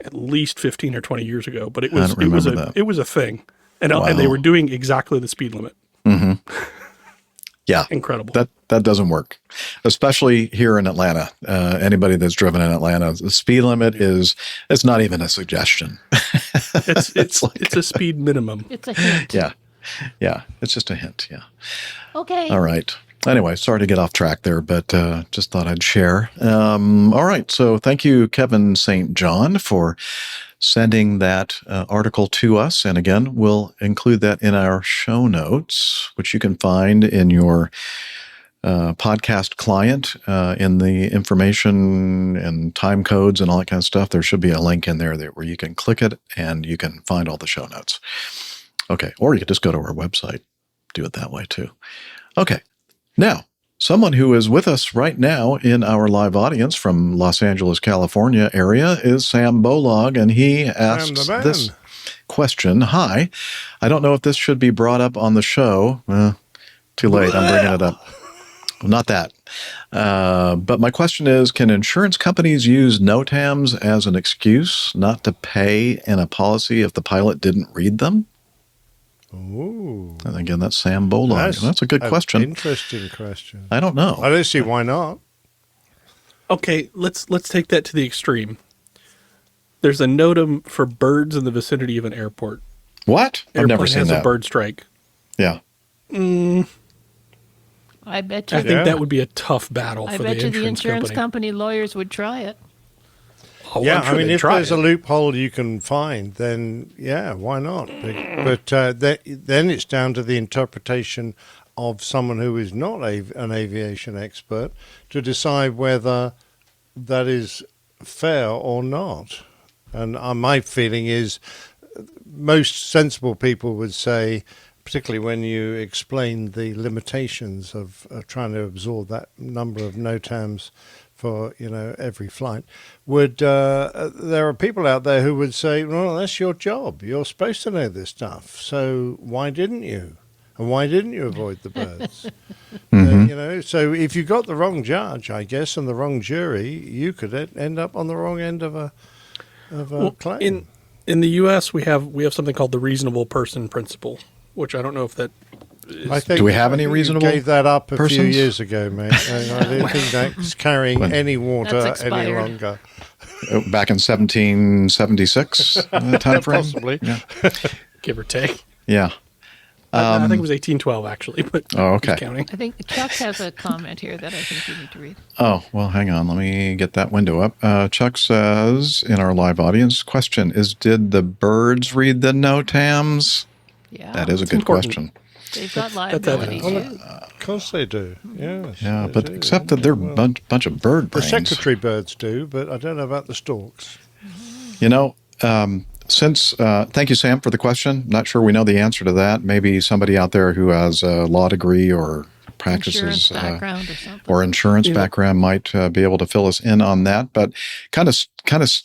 at least 15 or 20 years ago, but it was a thing. And, wow. And they were doing exactly the speed limit. Mm-hmm. Yeah. Incredible. That doesn't work, especially here in Atlanta. Anybody that's driven in Atlanta, the speed limit it's not even a suggestion. It's a speed minimum. It's a hint. Yeah. Yeah. It's just a hint. Yeah. Okay. All right. Anyway, sorry to get off track there, but just thought I'd share. All right. So thank you, Kevin St. John, for sending that article to us. And again, we'll include that in our show notes, which you can find in your podcast client in the information and time codes and all that kind of stuff. There should be a link in there where you can click it and you can find all the show notes. Okay. Or you could just go to our website, do it that way too. Okay. Now, someone who is with us right now in our live audience from Los Angeles, California area is Sam Bolog, and he asks this question. Hi, I don't know if this should be brought up on the show. Too late. I'm bringing it up. Not that. But my question is, can insurance companies use NOTAMs as an excuse not to pay in a policy if the pilot didn't read them? Ooh. And again, that's Sam Bolog. That's a good question. Interesting question. I don't know. I don't see why not. Okay, let's take that to the extreme. There's a NOTAM for birds in the vicinity of an airport. What? I've never seen has that. A bird strike. Yeah. I bet you. I think that would be a tough battle I for bet the you the insurance insurance company lawyers would try it. Oh, Yeah, I'm sure I mean, they'd if try there's it. a loophole you can find, then yeah, why not? But then it's down to the interpretation of someone who is not an aviation expert to decide whether that is fair or not. And my feeling is most sensible people would say, particularly when you explain the limitations of trying to absorb that number of NOTAMs for every flight, there are people out there who would say, well, that's your job. You're supposed to know this stuff. So why didn't you? And why didn't you avoid the birds? So if you got the wrong judge, I guess, and the wrong jury, you could end up on the wrong end of a claim. In the U.S., we have something called the reasonable person principle, which I don't know if that is. Do we have any reasonable You gave that up a persons? few years ago, mate. I don't think that's carrying any water any longer. Back in 1776 time frame? Possibly. Yeah. Give or take. Yeah. I think it was 1812, actually. But oh, okay. who's counting? I think Chuck has a comment here that I think you need to read. Oh, well, hang on. Let me get that window up. Chuck says in our live audience, question is, did the birds read the NOTAMs? Yeah. That is a good question. They've got liability, too. Of course they do, yes. Yeah, but except that they're a bunch of bird brains. The secretary birds do, but I don't know about the storks. Thank you, Sam, for the question. Not sure we know the answer to that. Maybe somebody out there who has a law degree or practices background or something. or insurance background might be able to fill us in on that. But kind of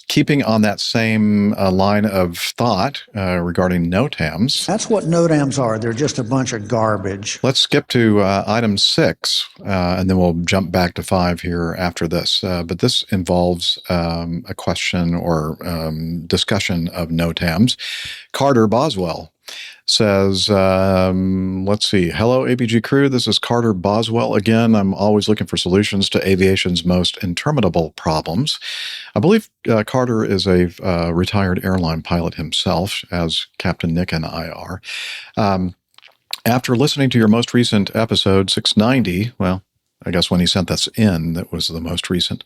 keeping on that same line of thought regarding NOTAMs. That's what NOTAMs are. They're just a bunch of garbage. Let's skip to item 6, and then we'll jump back to 5 here after this. But this involves a question or discussion of NOTAMs. Carter Boswell says, let's see. Hello, APG crew. This is Carter Boswell again. I'm always looking for solutions to aviation's most interminable problems. I believe Carter is a retired airline pilot himself, as Captain Nick and I are. After listening to your most recent episode, 690, well, I guess when he sent this in, that was the most recent,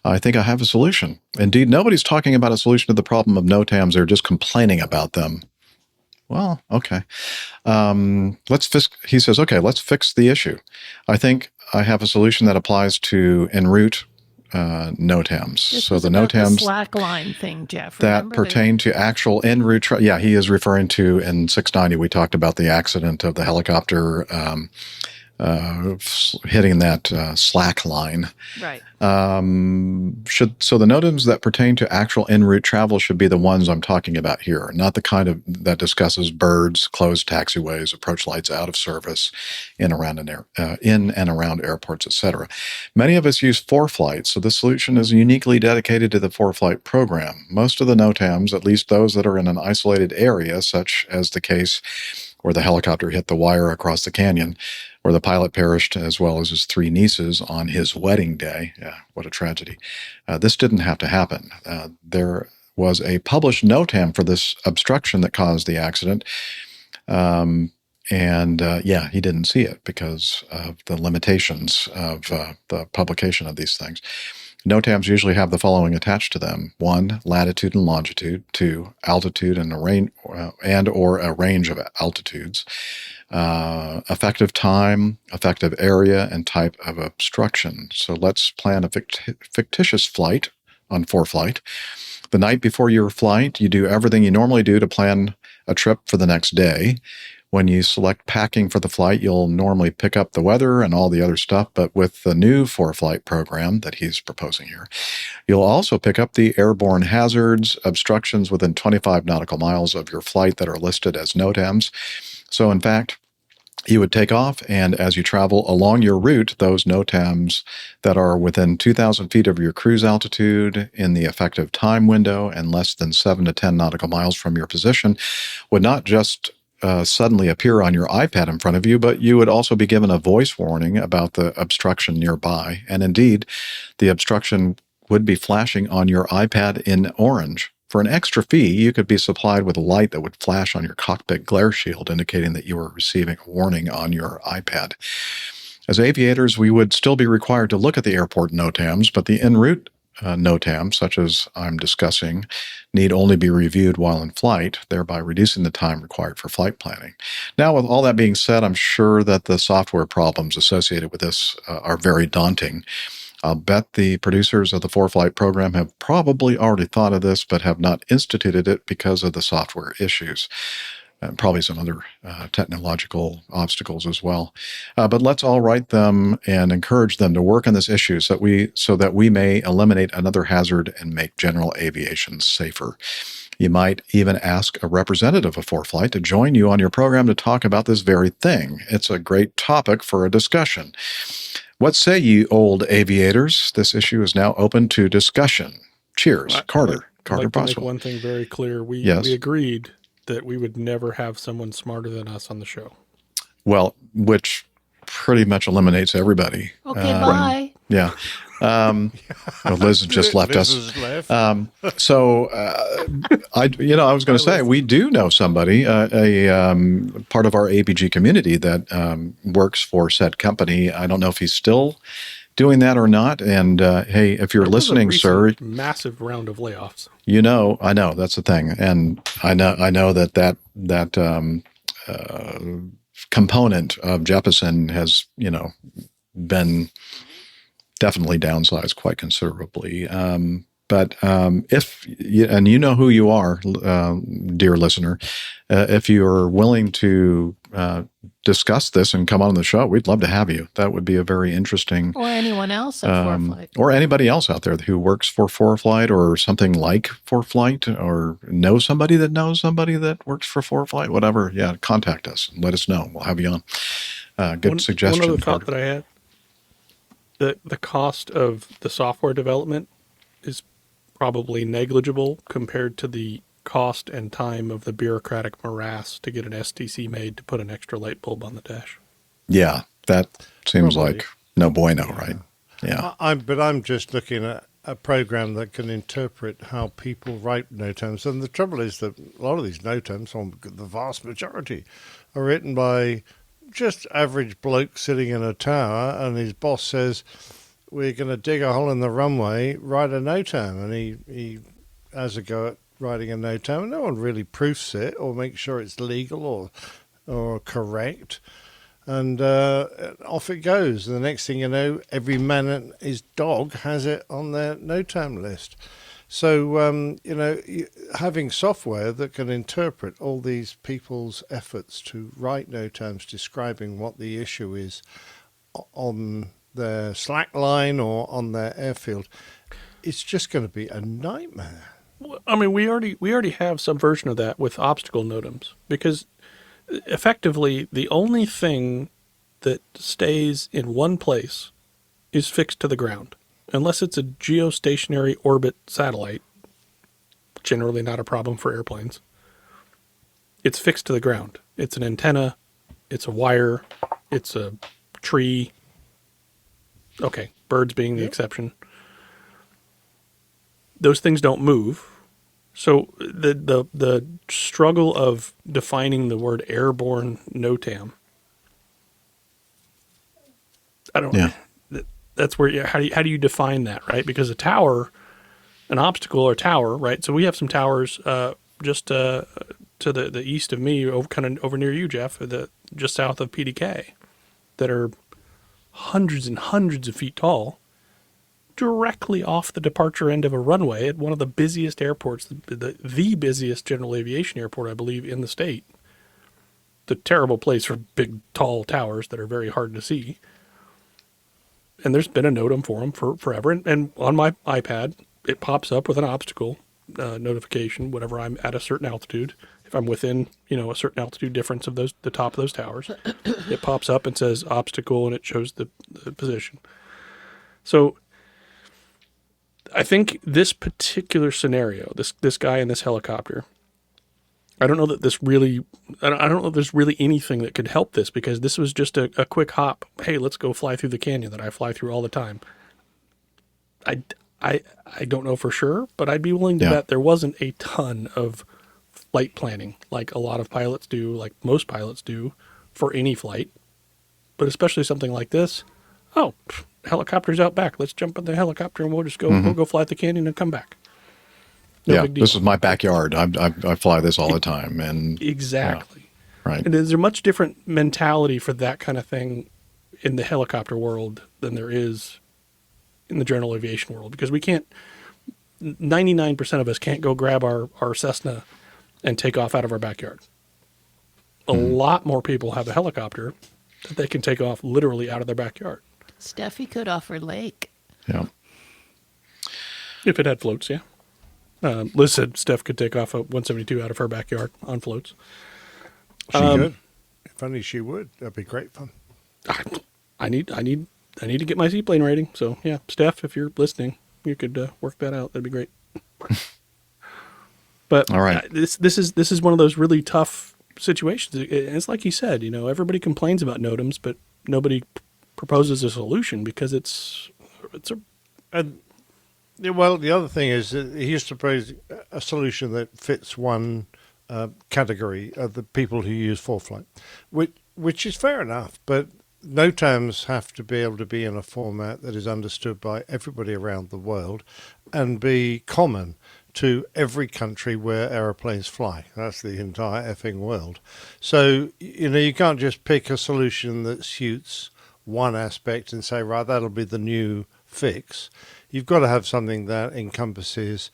I think I have a solution. Indeed, nobody's talking about a solution to the problem of NOTAMs. They're just complaining about them. Well, okay. He says, okay, let's fix the issue. I think I have a solution that applies to en route NOTAMs. So the NOTAMs the slack line thing, Jeff. That pertain to actual en route. Yeah, he is referring to in 690. We talked about the accident of the helicopter hitting that slack line. Right. So the NOTAMs that pertain to actual en route travel should be the ones I'm talking about here, not the kind of that discusses birds, closed taxiways, approach lights out of service, in and around airports, etc. Many of us use ForeFlight, so the solution is uniquely dedicated to the ForeFlight program. Most of the NOTAMs, at least those that are in an isolated area, such as the case where the helicopter hit the wire across the canyon, where the pilot perished as well as his 3 nieces on his wedding day. Yeah, what a tragedy. This didn't have to happen. There was a published NOTAM for this obstruction that caused the accident. He didn't see it because of the limitations of the publication of these things. NOTAMs usually have the following attached to them: 1, latitude and longitude; 2, altitude and or a range of altitudes; effective time, effective area, and type of obstruction. So let's plan a fictitious flight on ForeFlight. The night before your flight, you do everything you normally do to plan a trip for the next day. When you select packing for the flight, you'll normally pick up the weather and all the other stuff, but with the new ForeFlight program that he's proposing here, you'll also pick up the airborne hazards, obstructions within 25 nautical miles of your flight that are listed as NOTAMs. So in fact, you would take off, and as you travel along your route, those NOTAMs that are within 2,000 feet of your cruise altitude in the effective time window and less than 7 to 10 nautical miles from your position would not just suddenly appear on your iPad in front of you, but you would also be given a voice warning about the obstruction nearby. And indeed, the obstruction would be flashing on your iPad in orange For an extra fee, you could be supplied with a light that would flash on your cockpit glare shield, indicating that you were receiving a warning on your iPad. As aviators, we would still be required to look at the airport NOTAMs, but the en route NOTAMs, such as I'm discussing, need only be reviewed while in flight, thereby reducing the time required for flight planning. Now, with all that being said, I'm sure that the software problems associated with this are very daunting. I'll bet the producers of the ForeFlight program have probably already thought of this, but have not instituted it because of the software issues. Probably some other technological obstacles as well. But let's all write them and encourage them to work on this issue so that we may eliminate another hazard and make general aviation safer. You might even ask a representative of ForeFlight to join you on your program to talk about this very thing. It's a great topic for a discussion. What say you, old aviators? This issue is now open to discussion. Cheers. Carter I'd like to make Boswell. one thing very clear. We agreed that we would never have someone smarter than us on the show. Well, which pretty much eliminates everybody. Okay, bye. Yeah. Well, Liz just left us. I was going to say, we do know somebody, a part of our APG community that works for said company. I don't know if he's still doing that or not. And hey, if you're listening, sir, massive round of layoffs. I know that's the thing, and I know that component of Jeppesen has been definitely downsized quite considerably. But if you know who you are, dear listener, if you're willing to discuss this and come on the show, we'd love to have you. That would be a very interesting. Or anyone else at ForeFlight. Or anybody else out there who works for ForeFlight or something like ForeFlight, or know somebody that knows somebody that works for ForeFlight, whatever. Yeah, contact us and let us know. We'll have you on. Good suggestion. One other thought that I had. The cost of the software development is probably negligible compared to the cost and time of the bureaucratic morass to get an STC made to put an extra light bulb on the dash. Yeah, that seems like no bueno, right? Yeah. I'm just looking at a program that can interpret how people write NOTAMs. And the trouble is that a lot of these NOTAMs, the vast majority, are written by just average bloke sitting in a tower, and his boss says, we're going to dig a hole in the runway, write a NOTAM. And he has a go at writing a NOTAM. No one really proofs it or makes sure it's legal or correct. And off it goes. And the next thing you know, every man and his dog has it on their NOTAM list. So, having software that can interpret all these people's efforts to write NOTAMs describing what the issue is on their slack line or on their airfield, it's just going to be a nightmare. I mean, we already have some version of that with obstacle NOTAMs, because effectively the only thing that stays in one place is fixed to the ground. Unless it's a geostationary orbit satellite, generally not a problem for airplanes, it's fixed to the ground. It's an antenna, it's a wire, it's a tree. Okay, birds being the exception. Those things don't move. So the struggle of defining the word airborne NOTAM, I don't know. That's where how do you define that, right? Because a tower, an obstacle or tower, right? So we have some towers just to the east of me, kind of over near you, Jeff, just south of PDK, that are hundreds and hundreds of feet tall, directly off the departure end of a runway at one of the busiest airports, the busiest general aviation airport, I believe, in the state. The terrible place for big, tall towers that are very hard to see. And there's been a NOTAM for them for forever. And on my iPad, it pops up with an obstacle notification whenever I'm at a certain altitude. If I'm within, a certain altitude difference of the top of those towers, it pops up and says obstacle, and it shows the position. So I think this particular scenario, this guy in this helicopter, I don't know that this really, I don't know if there's really anything that could help this, because this was just a quick hop. Hey, let's go fly through the canyon that I fly through all the time. I I don't know for sure, but I'd be willing to bet there wasn't a ton of flight planning like a lot of pilots do, like most pilots do, for any flight. But especially something like this, helicopter's out back. Let's jump in the helicopter and we'll just go. We'll go fly at the canyon and come back. No big deal. This is my backyard. I fly this all the time, and exactly right. And is there much different mentality for that kind of thing in the helicopter world than there is in the general aviation world? Because we can't. 99% of us can't go grab our Cessna and take off out of our backyard. A lot more people have a helicopter that they can take off literally out of their backyard. Steffi could offer lake. Yeah. If it had floats, yeah. Liz said Steph could take off a 172 out of her backyard on floats. She could. If only she would. That'd be great fun. I need to get my seaplane rating. So yeah, Steph, if you're listening, you could work that out. That'd be great. But all right, this is one of those really tough situations. It's like you said, everybody complains about NOTAMs, but nobody proposes a solution because it's a. Well, the other thing is that he used to propose a solution that fits one category of the people who use ForeFlight, which is fair enough, but NOTAMs have to be able to be in a format that is understood by everybody around the world and be common to every country where aeroplanes fly. That's the entire effing world. So, you can't just pick a solution that suits one aspect and say, right, that'll be the new fix. You've got to have something that encompasses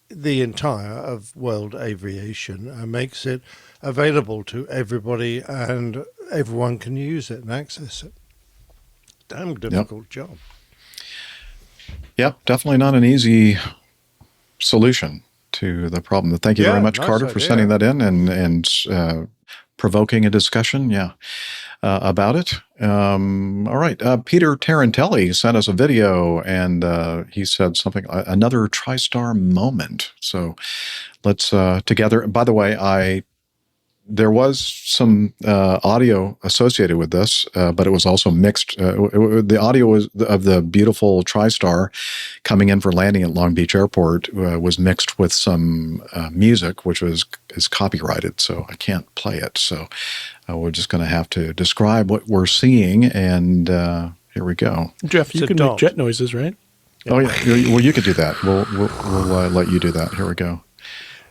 the entire of world aviation and makes it available to everybody and everyone can use it and access it. Damn difficult job. Yep, definitely not an easy solution to the problem. Thank you very much, Carter, for sending that in and provoking a discussion. About it. All right. Peter Tarantelli sent us a video and he said something, another TriStar moment. So let's together. By the way, there was some audio associated with this, but it was also mixed. The audio was of the beautiful TriStar coming in for landing at Long Beach Airport was mixed with some music, which is copyrighted, so I can't play it. So we're just going to have to describe what we're seeing, and here we go. Jeff, you can make jet noises, right? Oh yeah, well you could do that. We'll let you do that. Here we go.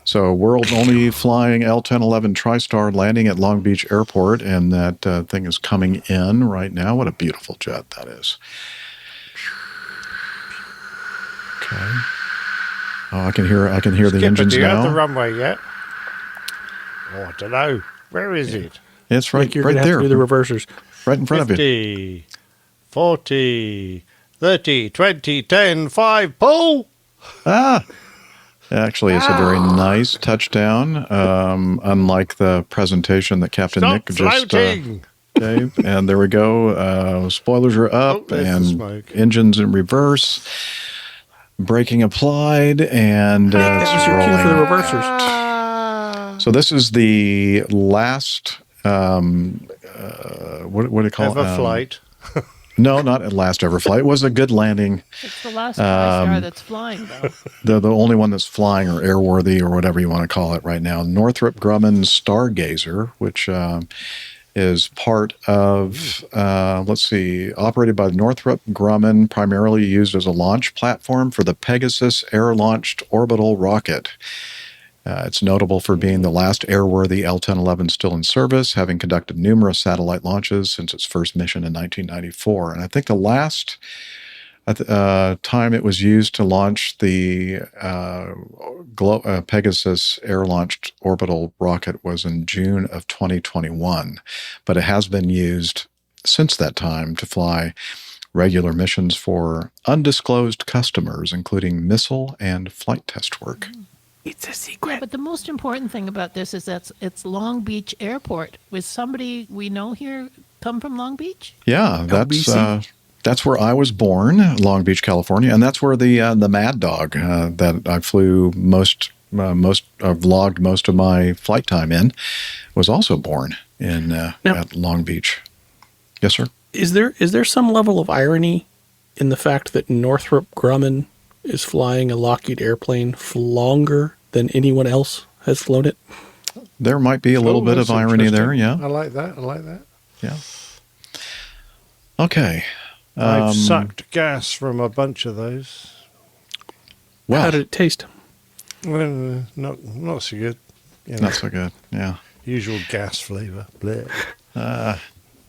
So world's only flying L-1011 TriStar landing at Long Beach Airport, and that thing is coming in right now. What a beautiful jet that is. Okay. Oh, I can hear the engines do you now. have the runway yet? Oh, I don't know. Where is it? It's right, you're right gonna there. Have to do the reversers. Right in front 50, of you. 40, 30, 20, 10, 5, pull! Actually, it's a very nice touchdown, unlike the presentation that Captain Nick just gave. And there we go. Spoilers are up and engines in reverse. Braking applied, and that was your cue for the reversers. So this is the last, what do you call it? Ever flight. No, not at last ever flight. It was a good landing. It's the last TriStar that's flying, though. The only one that's flying or airworthy or whatever you want to call it right now. Northrop Grumman Stargazer, which is part of, operated by Northrop Grumman, primarily used as a launch platform for the Pegasus air-launched orbital rocket. It's notable for being the last airworthy L-1011 still in service, having conducted numerous satellite launches since its first mission in 1994. And I think the last time it was used to launch the Pegasus air-launched orbital rocket was in June of 2021. But it has been used since that time to fly regular missions for undisclosed customers, including missile and flight test work. It's a secret. Yeah, but the most important thing about this is that it's Long Beach Airport. Was somebody we know here come from Long Beach? Yeah, that's where I was born, Long Beach, California, and that's where the Mad Dog that I flew vlogged most of my flight time in was also born in at Long Beach. Yes, sir. Is there some level of irony in the fact that Northrop Grumman is flying a Lockheed airplane longer than anyone else has flown it. There might be a little bit of irony there, yeah. I like that. Yeah. Okay. I've sucked gas from a bunch of those. Well, how did it taste? Well, not so good. You know, not so good, yeah. Usual gas flavor. Blech.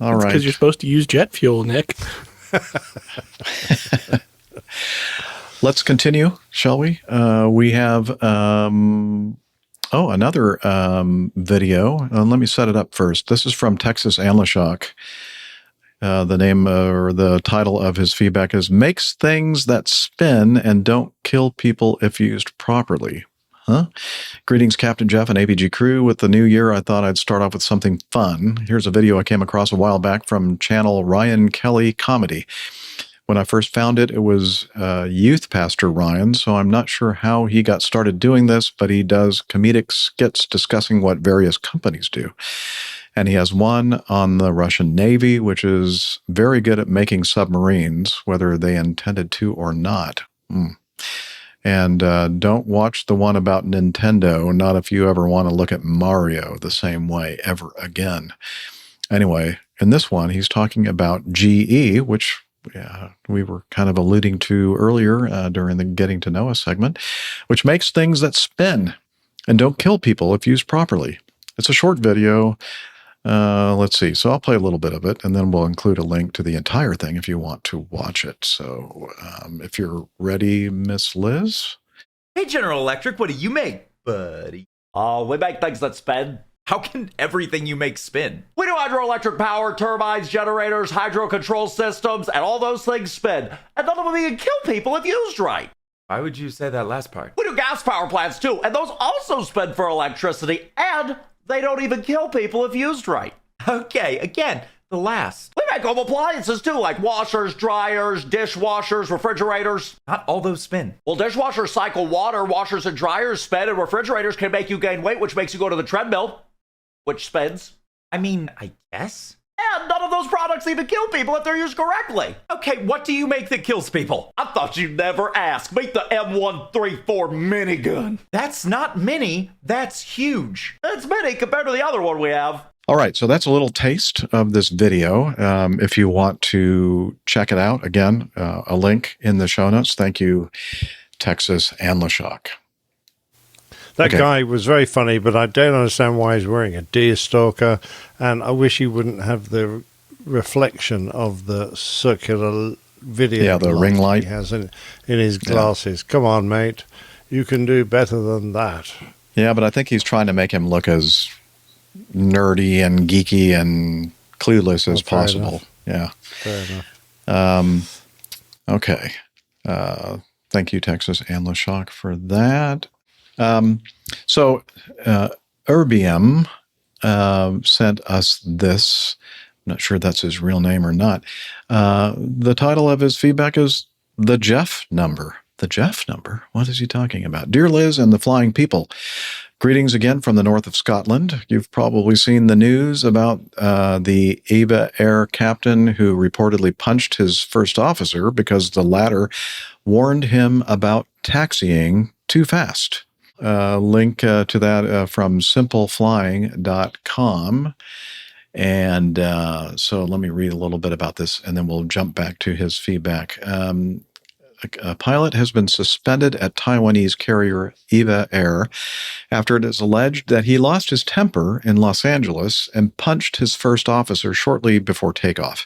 All right. Because you're supposed to use jet fuel, Nick. Let's continue, shall we? We have another video. Let me set it up first. This is from Texas Anla'Shok. The name or the title of his feedback is "Makes Things That Spin and Don't Kill People If Used Properly." Huh? Greetings, Captain Jeff and APG crew. With the new year, I thought I'd start off with something fun. Here's a video I came across a while back from channel Ryan Kelly Comedy. When I first found it, it was youth pastor Ryan, so I'm not sure how he got started doing this, but he does comedic skits discussing what various companies do. And he has one on the Russian Navy, which is very good at making submarines, whether they intended to or not. And don't watch the one about Nintendo, not if you ever want to look at Mario the same way ever again. Anyway, in this one, he's talking about GE, which we were kind of alluding to earlier during the Getting to Know Us segment, which makes things that spin and don't kill people if used properly. It's a short video. Let's see. So I'll play a little bit of it, and then we'll include a link to the entire thing if you want to watch it. So if you're ready, Miss Liz. Hey, General Electric, what do you make, buddy? We make things that spin. How can everything you make spin? We do hydroelectric power, turbines, generators, hydro control systems, and all those things spin. And none of them even kill people if used right. Why would you say that last part? We do gas power plants too, and those also spin for electricity, and they don't even kill people if used right. Okay, again, the last. We make home appliances too, like washers, dryers, dishwashers, refrigerators. Not all those spin. Well, dishwashers cycle water, washers and dryers spin, and refrigerators can make you gain weight, which makes you go to the treadmill, which spins. I mean, I guess. And none of those products even kill people if they're used correctly. Okay, what do you make that kills people? I thought you'd never ask. Meet the M134 minigun. That's not mini, that's huge. It's mini compared to the other one we have. All right, so that's a little taste of this video. If you want to check it out, again, a link in the show notes. Thank you, Texas Anla'Shok. That guy was very funny, but I don't understand why he's wearing a deer stalker, and I wish he wouldn't have the reflection of the circular video the ring light he has in his glasses. Come on, mate. You can do better than that. Yeah, but I think he's trying to make him look as nerdy and geeky and clueless as possible. Enough. Yeah. Fair enough. Okay. Thank you, Texas Anla'Shok, for that. So Erbium sent us this. I'm not sure that's his real name or not. The title of his feedback is The Jeff Number. The Jeff Number? What is he talking about? Dear Liz and the Flying People, greetings again from the north of Scotland. You've probably seen the news about the Eva Air captain who reportedly punched his first officer because the latter warned him about taxiing too fast. Link to that from simpleflying.com. And so let me read a little bit about this, and then we'll jump back to his feedback. A pilot has been suspended at Taiwanese carrier Eva Air after it is alleged that he lost his temper in Los Angeles and punched his first officer shortly before takeoff.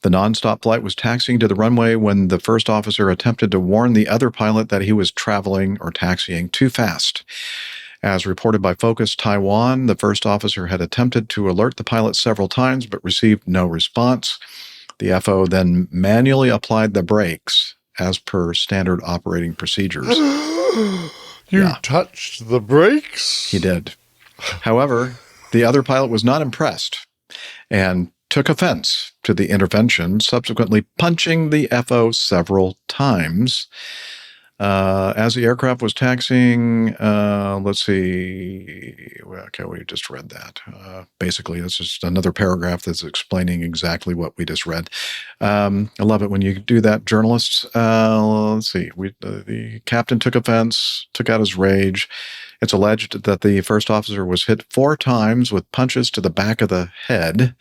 The nonstop flight was taxiing to the runway when the first officer attempted to warn the other pilot that he was traveling or taxiing too fast. As reported by Focus Taiwan, the first officer had attempted to alert the pilot several times but received no response. The FO then manually applied the brakes as per standard operating procedures. You touched the brakes? He did. However, the other pilot was not impressed and took offense to the intervention, subsequently punching the FO several times. As the aircraft was taxiing, let's see. Okay, we just read that. Basically, this is another paragraph that's explaining exactly what we just read. I love it when you do that, journalists. Let's see. The captain took offense, took out his rage. It's alleged that the first officer was hit 4 times with punches to the back of the head,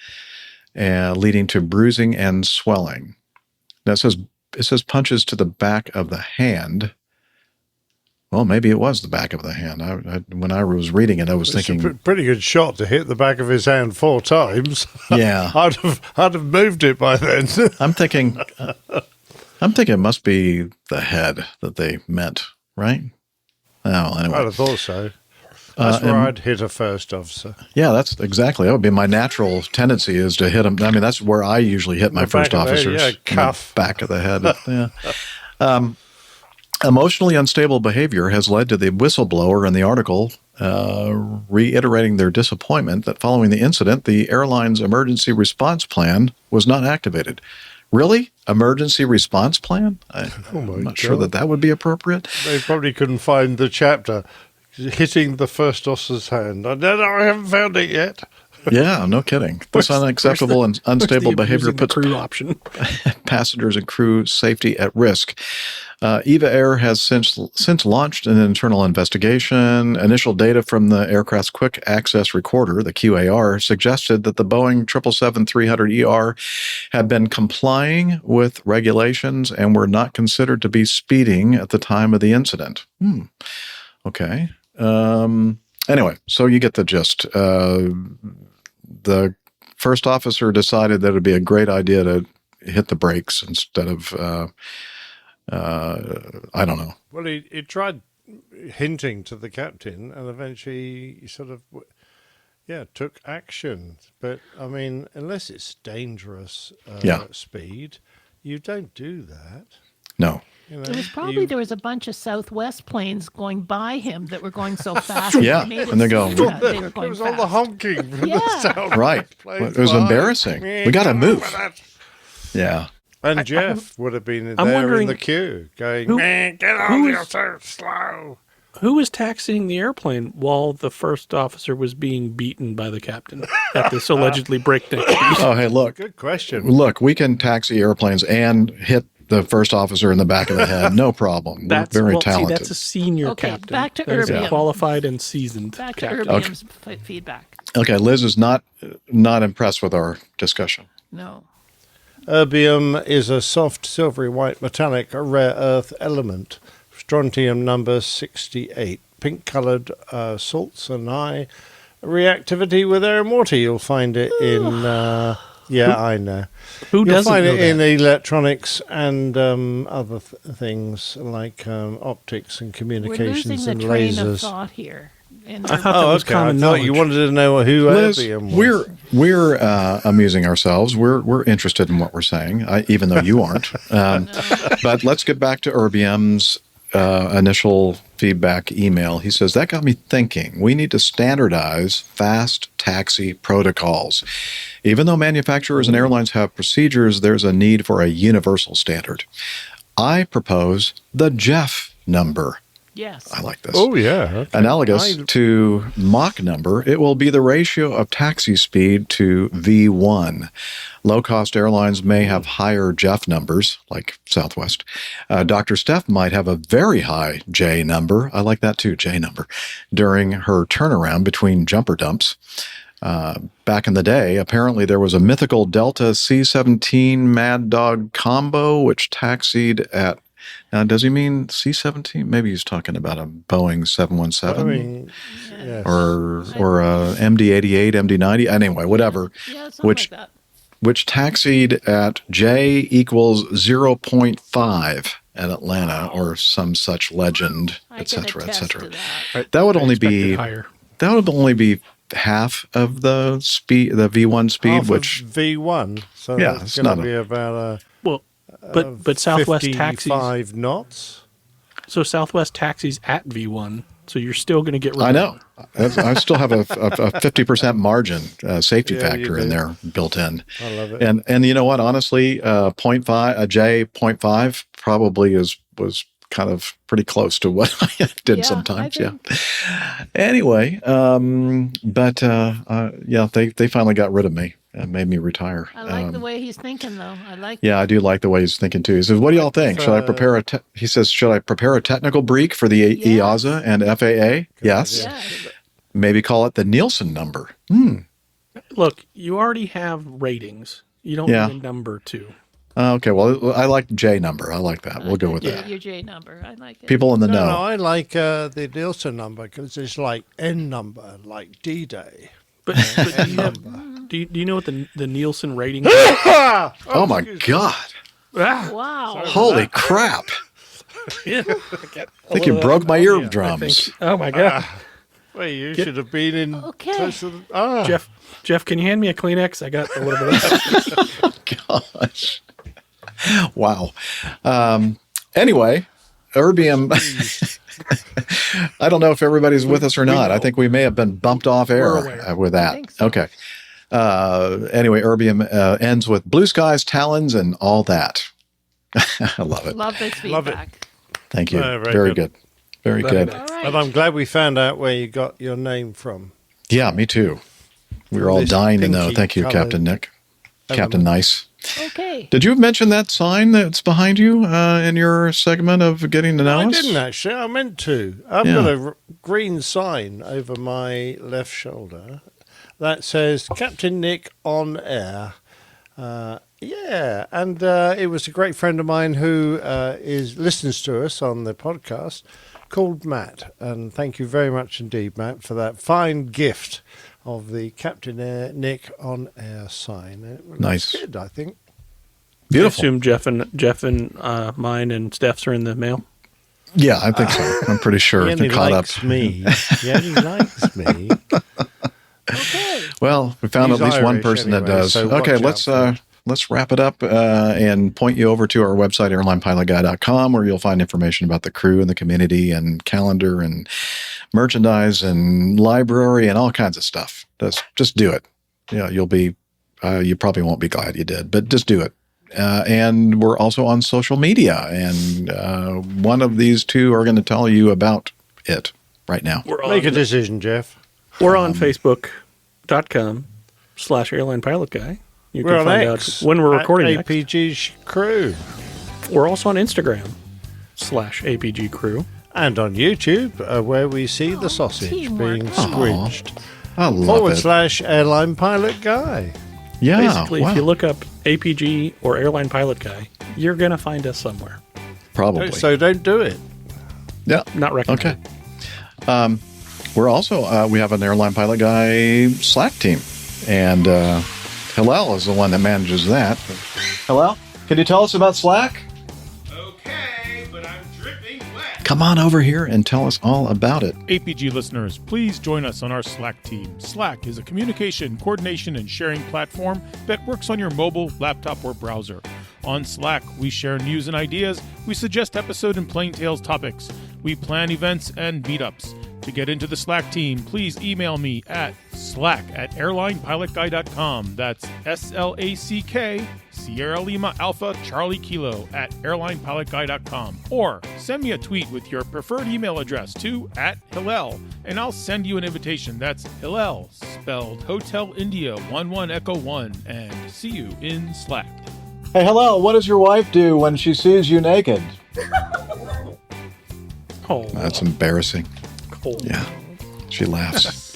leading to bruising and swelling. Now it says punches to the back of the hand. Well, maybe it was the back of the hand. When I was reading it, I was thinking, a pretty good shot to hit the back of his hand 4 times. Yeah, I'd have moved it by then. I'm thinking it must be the head that they meant, right? Oh, anyway, I'd have thought so. That's where I'd hit a first officer. Yeah, that's exactly. That would be my natural tendency, is to hit him. I mean, that's where I usually hit my first officers. Yeah, cuff. Back of the head. Yeah. Emotionally unstable behavior has led to the whistleblower in the article reiterating their disappointment that following the incident, the airline's emergency response plan was not activated. Really? Emergency response plan? I'm not sure that would be appropriate. They probably couldn't find the chapter. Hitting the first officer's hand. I haven't found it yet. Yeah, no kidding. This unacceptable and unstable behavior puts crew option. Passengers and crew safety at risk. EVA Air has since launched an internal investigation. Initial data from the aircraft's quick access recorder, the QAR, suggested that the Boeing 777-300ER had been complying with regulations and were not considered to be speeding at the time of the incident. Okay. Anyway, so you get the gist. The first officer decided that it would be a great idea to hit the brakes instead of, I don't know. Well, he tried hinting to the captain and eventually he sort of, took action. But, I mean, unless it's dangerous speed, you don't do that. No. It was probably there was a bunch of Southwest planes going by him that were going so fast. Yeah, and they go. They were going it was fast. all the honking from the Southwest Right. planes It was by. embarrassing. We got to move. Yeah. And Jeff would have been I'm there wondering in the queue going, get who on, is- you're so slow. Who was taxiing the airplane while the first officer was being beaten by the captain at this allegedly breakneck speed? Oh, hey, look. Good question. Look, we can taxi airplanes and hit the first officer in the back of the head. No problem. We're very talented. See, that's a senior captain. Back to That is a Erbium. qualified and seasoned Back captain. to Erbium's feedback. Okay, Liz is not impressed with our discussion. No. Erbium is a soft silvery white metallic rare earth element. Strontium number 68. Pink-coloured salts and high reactivity with air and water. You'll find it in... I know. Who You'll doesn't find know it in that? electronics and other things like optics and We're communications losing and the train of lasers. thought here. And I thought that was common I knowledge. thought you wanted to know who Liz, Erbium was. we're amusing ourselves. We're interested in what we're saying, even though you aren't. But let's get back to Erbium's initial feedback email. He says, that got me thinking. We need to standardize fast taxi protocols. Even though manufacturers and airlines have procedures, there's a need for a universal standard. I propose the Jeff number. Yes. I like this. Oh, yeah. Okay. Analogous to Mach number, it will be the ratio of taxi speed to V1. Low-cost airlines may have higher Jeff numbers, like Southwest. Dr. Steph might have a very high J number. I like that too, J number, during her turnaround between jumper dumps. Back in the day, apparently there was a mythical Delta C-17 Mad Dog combo, which taxied at... Now, does he mean C-17? Maybe he's talking about a Boeing 717 yes. or a MD-88, MD-90. Anyway, whatever. Yeah, something like that. Which taxied at J equals 0.5 at Atlanta or some such legend, et cetera, et cetera. That would only be higher. That would only be half of the speed, the V1 speed, Half which of V1. So yeah, that's it's going not to be about but Southwest 55 knots. So Southwest taxis at V1, so you're still going to get. I know. I still have a 50% margin safety factor in there built in. I love it. And you know what? Honestly, 0.5 a J 0.5 probably was kind of pretty close to what I did Yeah, sometimes. I Yeah. Anyway, they finally got rid of me and made me retire. I like the way he's thinking, though. I like. Yeah, I do like the way he's thinking too. He says, "What do y'all think? Should I prepare he says, "Should I prepare a technical brief for the EASA and FAA?" Yes. Maybe call it the Nielsen number. Look, you already have ratings. You don't need a number 2. Okay, well, I like J number. I like that. We'll go with that. Your J number. I like it. People in the know. No, I like the Nielsen number because it's like N number, like D-Day. But do you know what the Nielsen rating is? Oh, my God. Wow. Holy crap. Yeah. I think you broke my eardrums. Oh, my God. Well, you should have been in. Okay. Jeff, can you hand me a Kleenex? I got a little bit of that. Gosh. Wow. Anyway, Erbium. I don't know if everybody's with us or not. I think we may have been bumped off air with that. So. Okay. Anyway, Erbium ends with blue skies, talons, and all that. I love it. Love this feedback. Love it. Thank you. Very good. Very good. Right. And I'm glad we found out where you got your name from. Yeah, me too. We were all dying to know. Thank you, Captain Nick. Captain Nice. Okay. Did you mention that sign that's behind you in your segment of getting to know us? I didn't actually. I meant to. I've got a green sign over my left shoulder that says Captain Nick on air. And it was a great friend of mine who listens to us on the podcast called Matt. And thank you very much indeed, Matt, for that fine gift of the Captain Nick on air sign. It nice. Good, I think. Beautiful. I assume Jeff and mine and Steph's are in the mail. Yeah, I think so. I'm pretty sure. He only They're caught likes up. me. He only likes me. Okay. Well, we found He's at least one Irish person that anyway, does. so Okay, watch let's wrap it up and point you over to our website, airlinepilotguy.com, where you'll find information about the crew and the community and calendar and merchandise and library and all kinds of stuff. Just do it. You'll be, you probably won't be glad you did, but just do it. And we're also on social media, and one of these two are going to tell you about it right now. Make a decision, Jeff. We're on Facebook.com/airlinepilotguy. You We're can on find X out when we're recording next. APG Crew. We're also on Instagram/APG Crew. And on YouTube, where we see the sausage being squidged. I love it. /airline pilot guy. Yeah. Basically, if you look up APG or Airline Pilot Guy, you're going to find us somewhere. Probably. So don't do it. Yeah. Not recommended. Okay. We're also, we have an Airline Pilot Guy Slack team. And Hillel is the one that manages that. Hillel, can you tell us about Slack? Okay, but I'm dripping wet. Come on over here and tell us all about it. APG listeners, please join us on our Slack team. Slack is a communication, coordination, and sharing platform that works on your mobile, laptop, or browser. On Slack, we share news and ideas, we suggest episode and plain tales topics, we plan events and meetups. To get into the Slack team, please email me at slack@airlinepilotguy.com. That's SLACK, Sierra Lima Alpha Charlie Kilo @airlinepilotguy.com. Or send me a tweet with your preferred email address to @Hillel, and I'll send you an invitation. That's Hillel, spelled Hotel India 11 Echo 1, and see you in Slack. Hey, Hillel, what does your wife do when she sees you naked? Oh, that's embarrassing. Cold. Yeah, she laughs.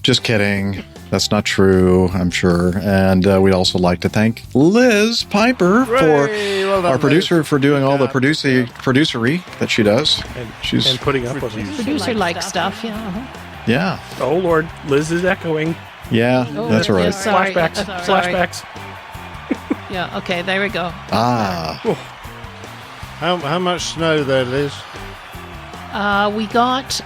Just kidding. That's not true, I'm sure. And we'd also like to thank Liz Piper for our producer for doing all the producery that she does. And putting up with it. Producer-like stuff, Yeah. Oh, Lord. Liz is echoing. Yeah, that's all right. Yeah, sorry. Flashbacks. Sorry. Flashbacks. Yeah, okay, there we go. How much snow there, Liz? We got,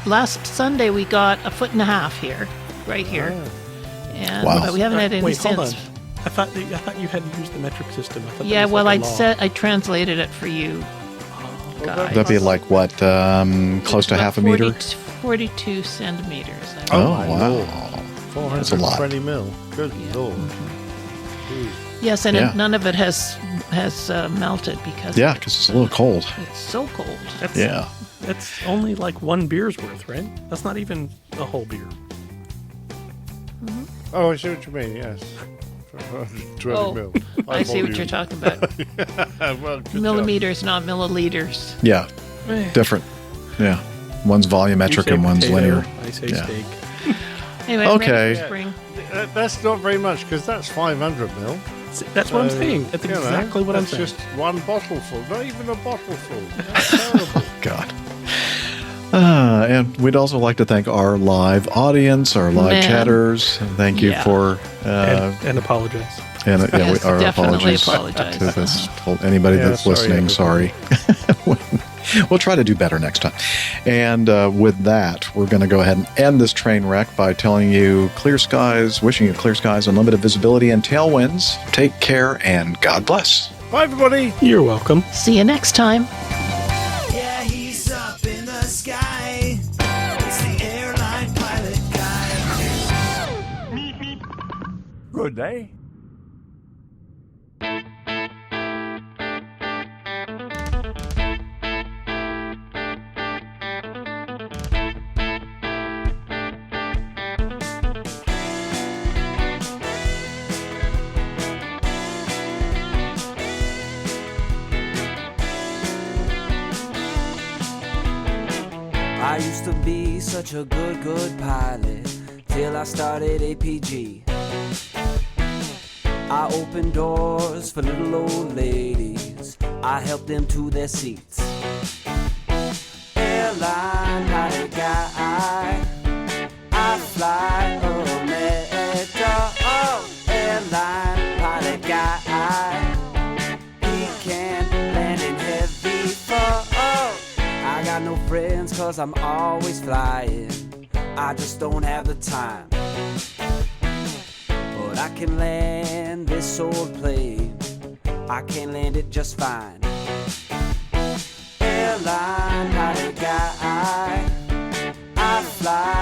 last Sunday, we got 1.5 feet here, right here. And but we haven't had any since. Hold on. I thought you had to use the metric system. I thought Yeah, that was well, like I translated it for you guys. That'd be like what, close to half a meter? 42 centimeters. Oh, wow. That's a lot. 420 mil. Good Lord. Yes, and none of it has has melted because Yeah, because it's a little cold. it's so cold. Yeah. That's only like one beer's worth, right? That's not even a whole beer. Oh, I see what you mean, yes. 20 mil. I see what you're talking about. Well, good job. Millimeters, not milliliters. Yeah. Different. Yeah. One's volumetric and one's linear. I say Yeah. steak. Anyway, I'm Okay. ready for spring. That's not very much because that's 500 mil. That's what I'm saying. That's you know, exactly what I'm that's saying. just one bottle full, not even a bottle full. That's terrible. God. And we'd also like to thank our live audience, our live Man. chatters. Thank you Yeah. for And apologize. and Yes, our definitely apologies apologize. to this, anybody Yeah, that's sorry, listening. Sorry. We'll try to do better next time. And with that, we're going to go ahead and end this train wreck by telling you clear skies, wishing you clear skies, unlimited visibility, and tailwinds. Take care and God bless. Bye, everybody. You're welcome. See you next time. Yeah, he's up in the sky. It's the airline pilot guy. Good day. I used to be such a good pilot till I started APG. I opened doors for little old ladies. I helped them to their seats. Airline pilot guy, I fly America. Oh, airline pilot guy, he can land in heavy fog. I got no friends 'cause I'm always flying. I just don't have the time. But I can land this old plane. I can land it just fine. Airline pilot guy, I fly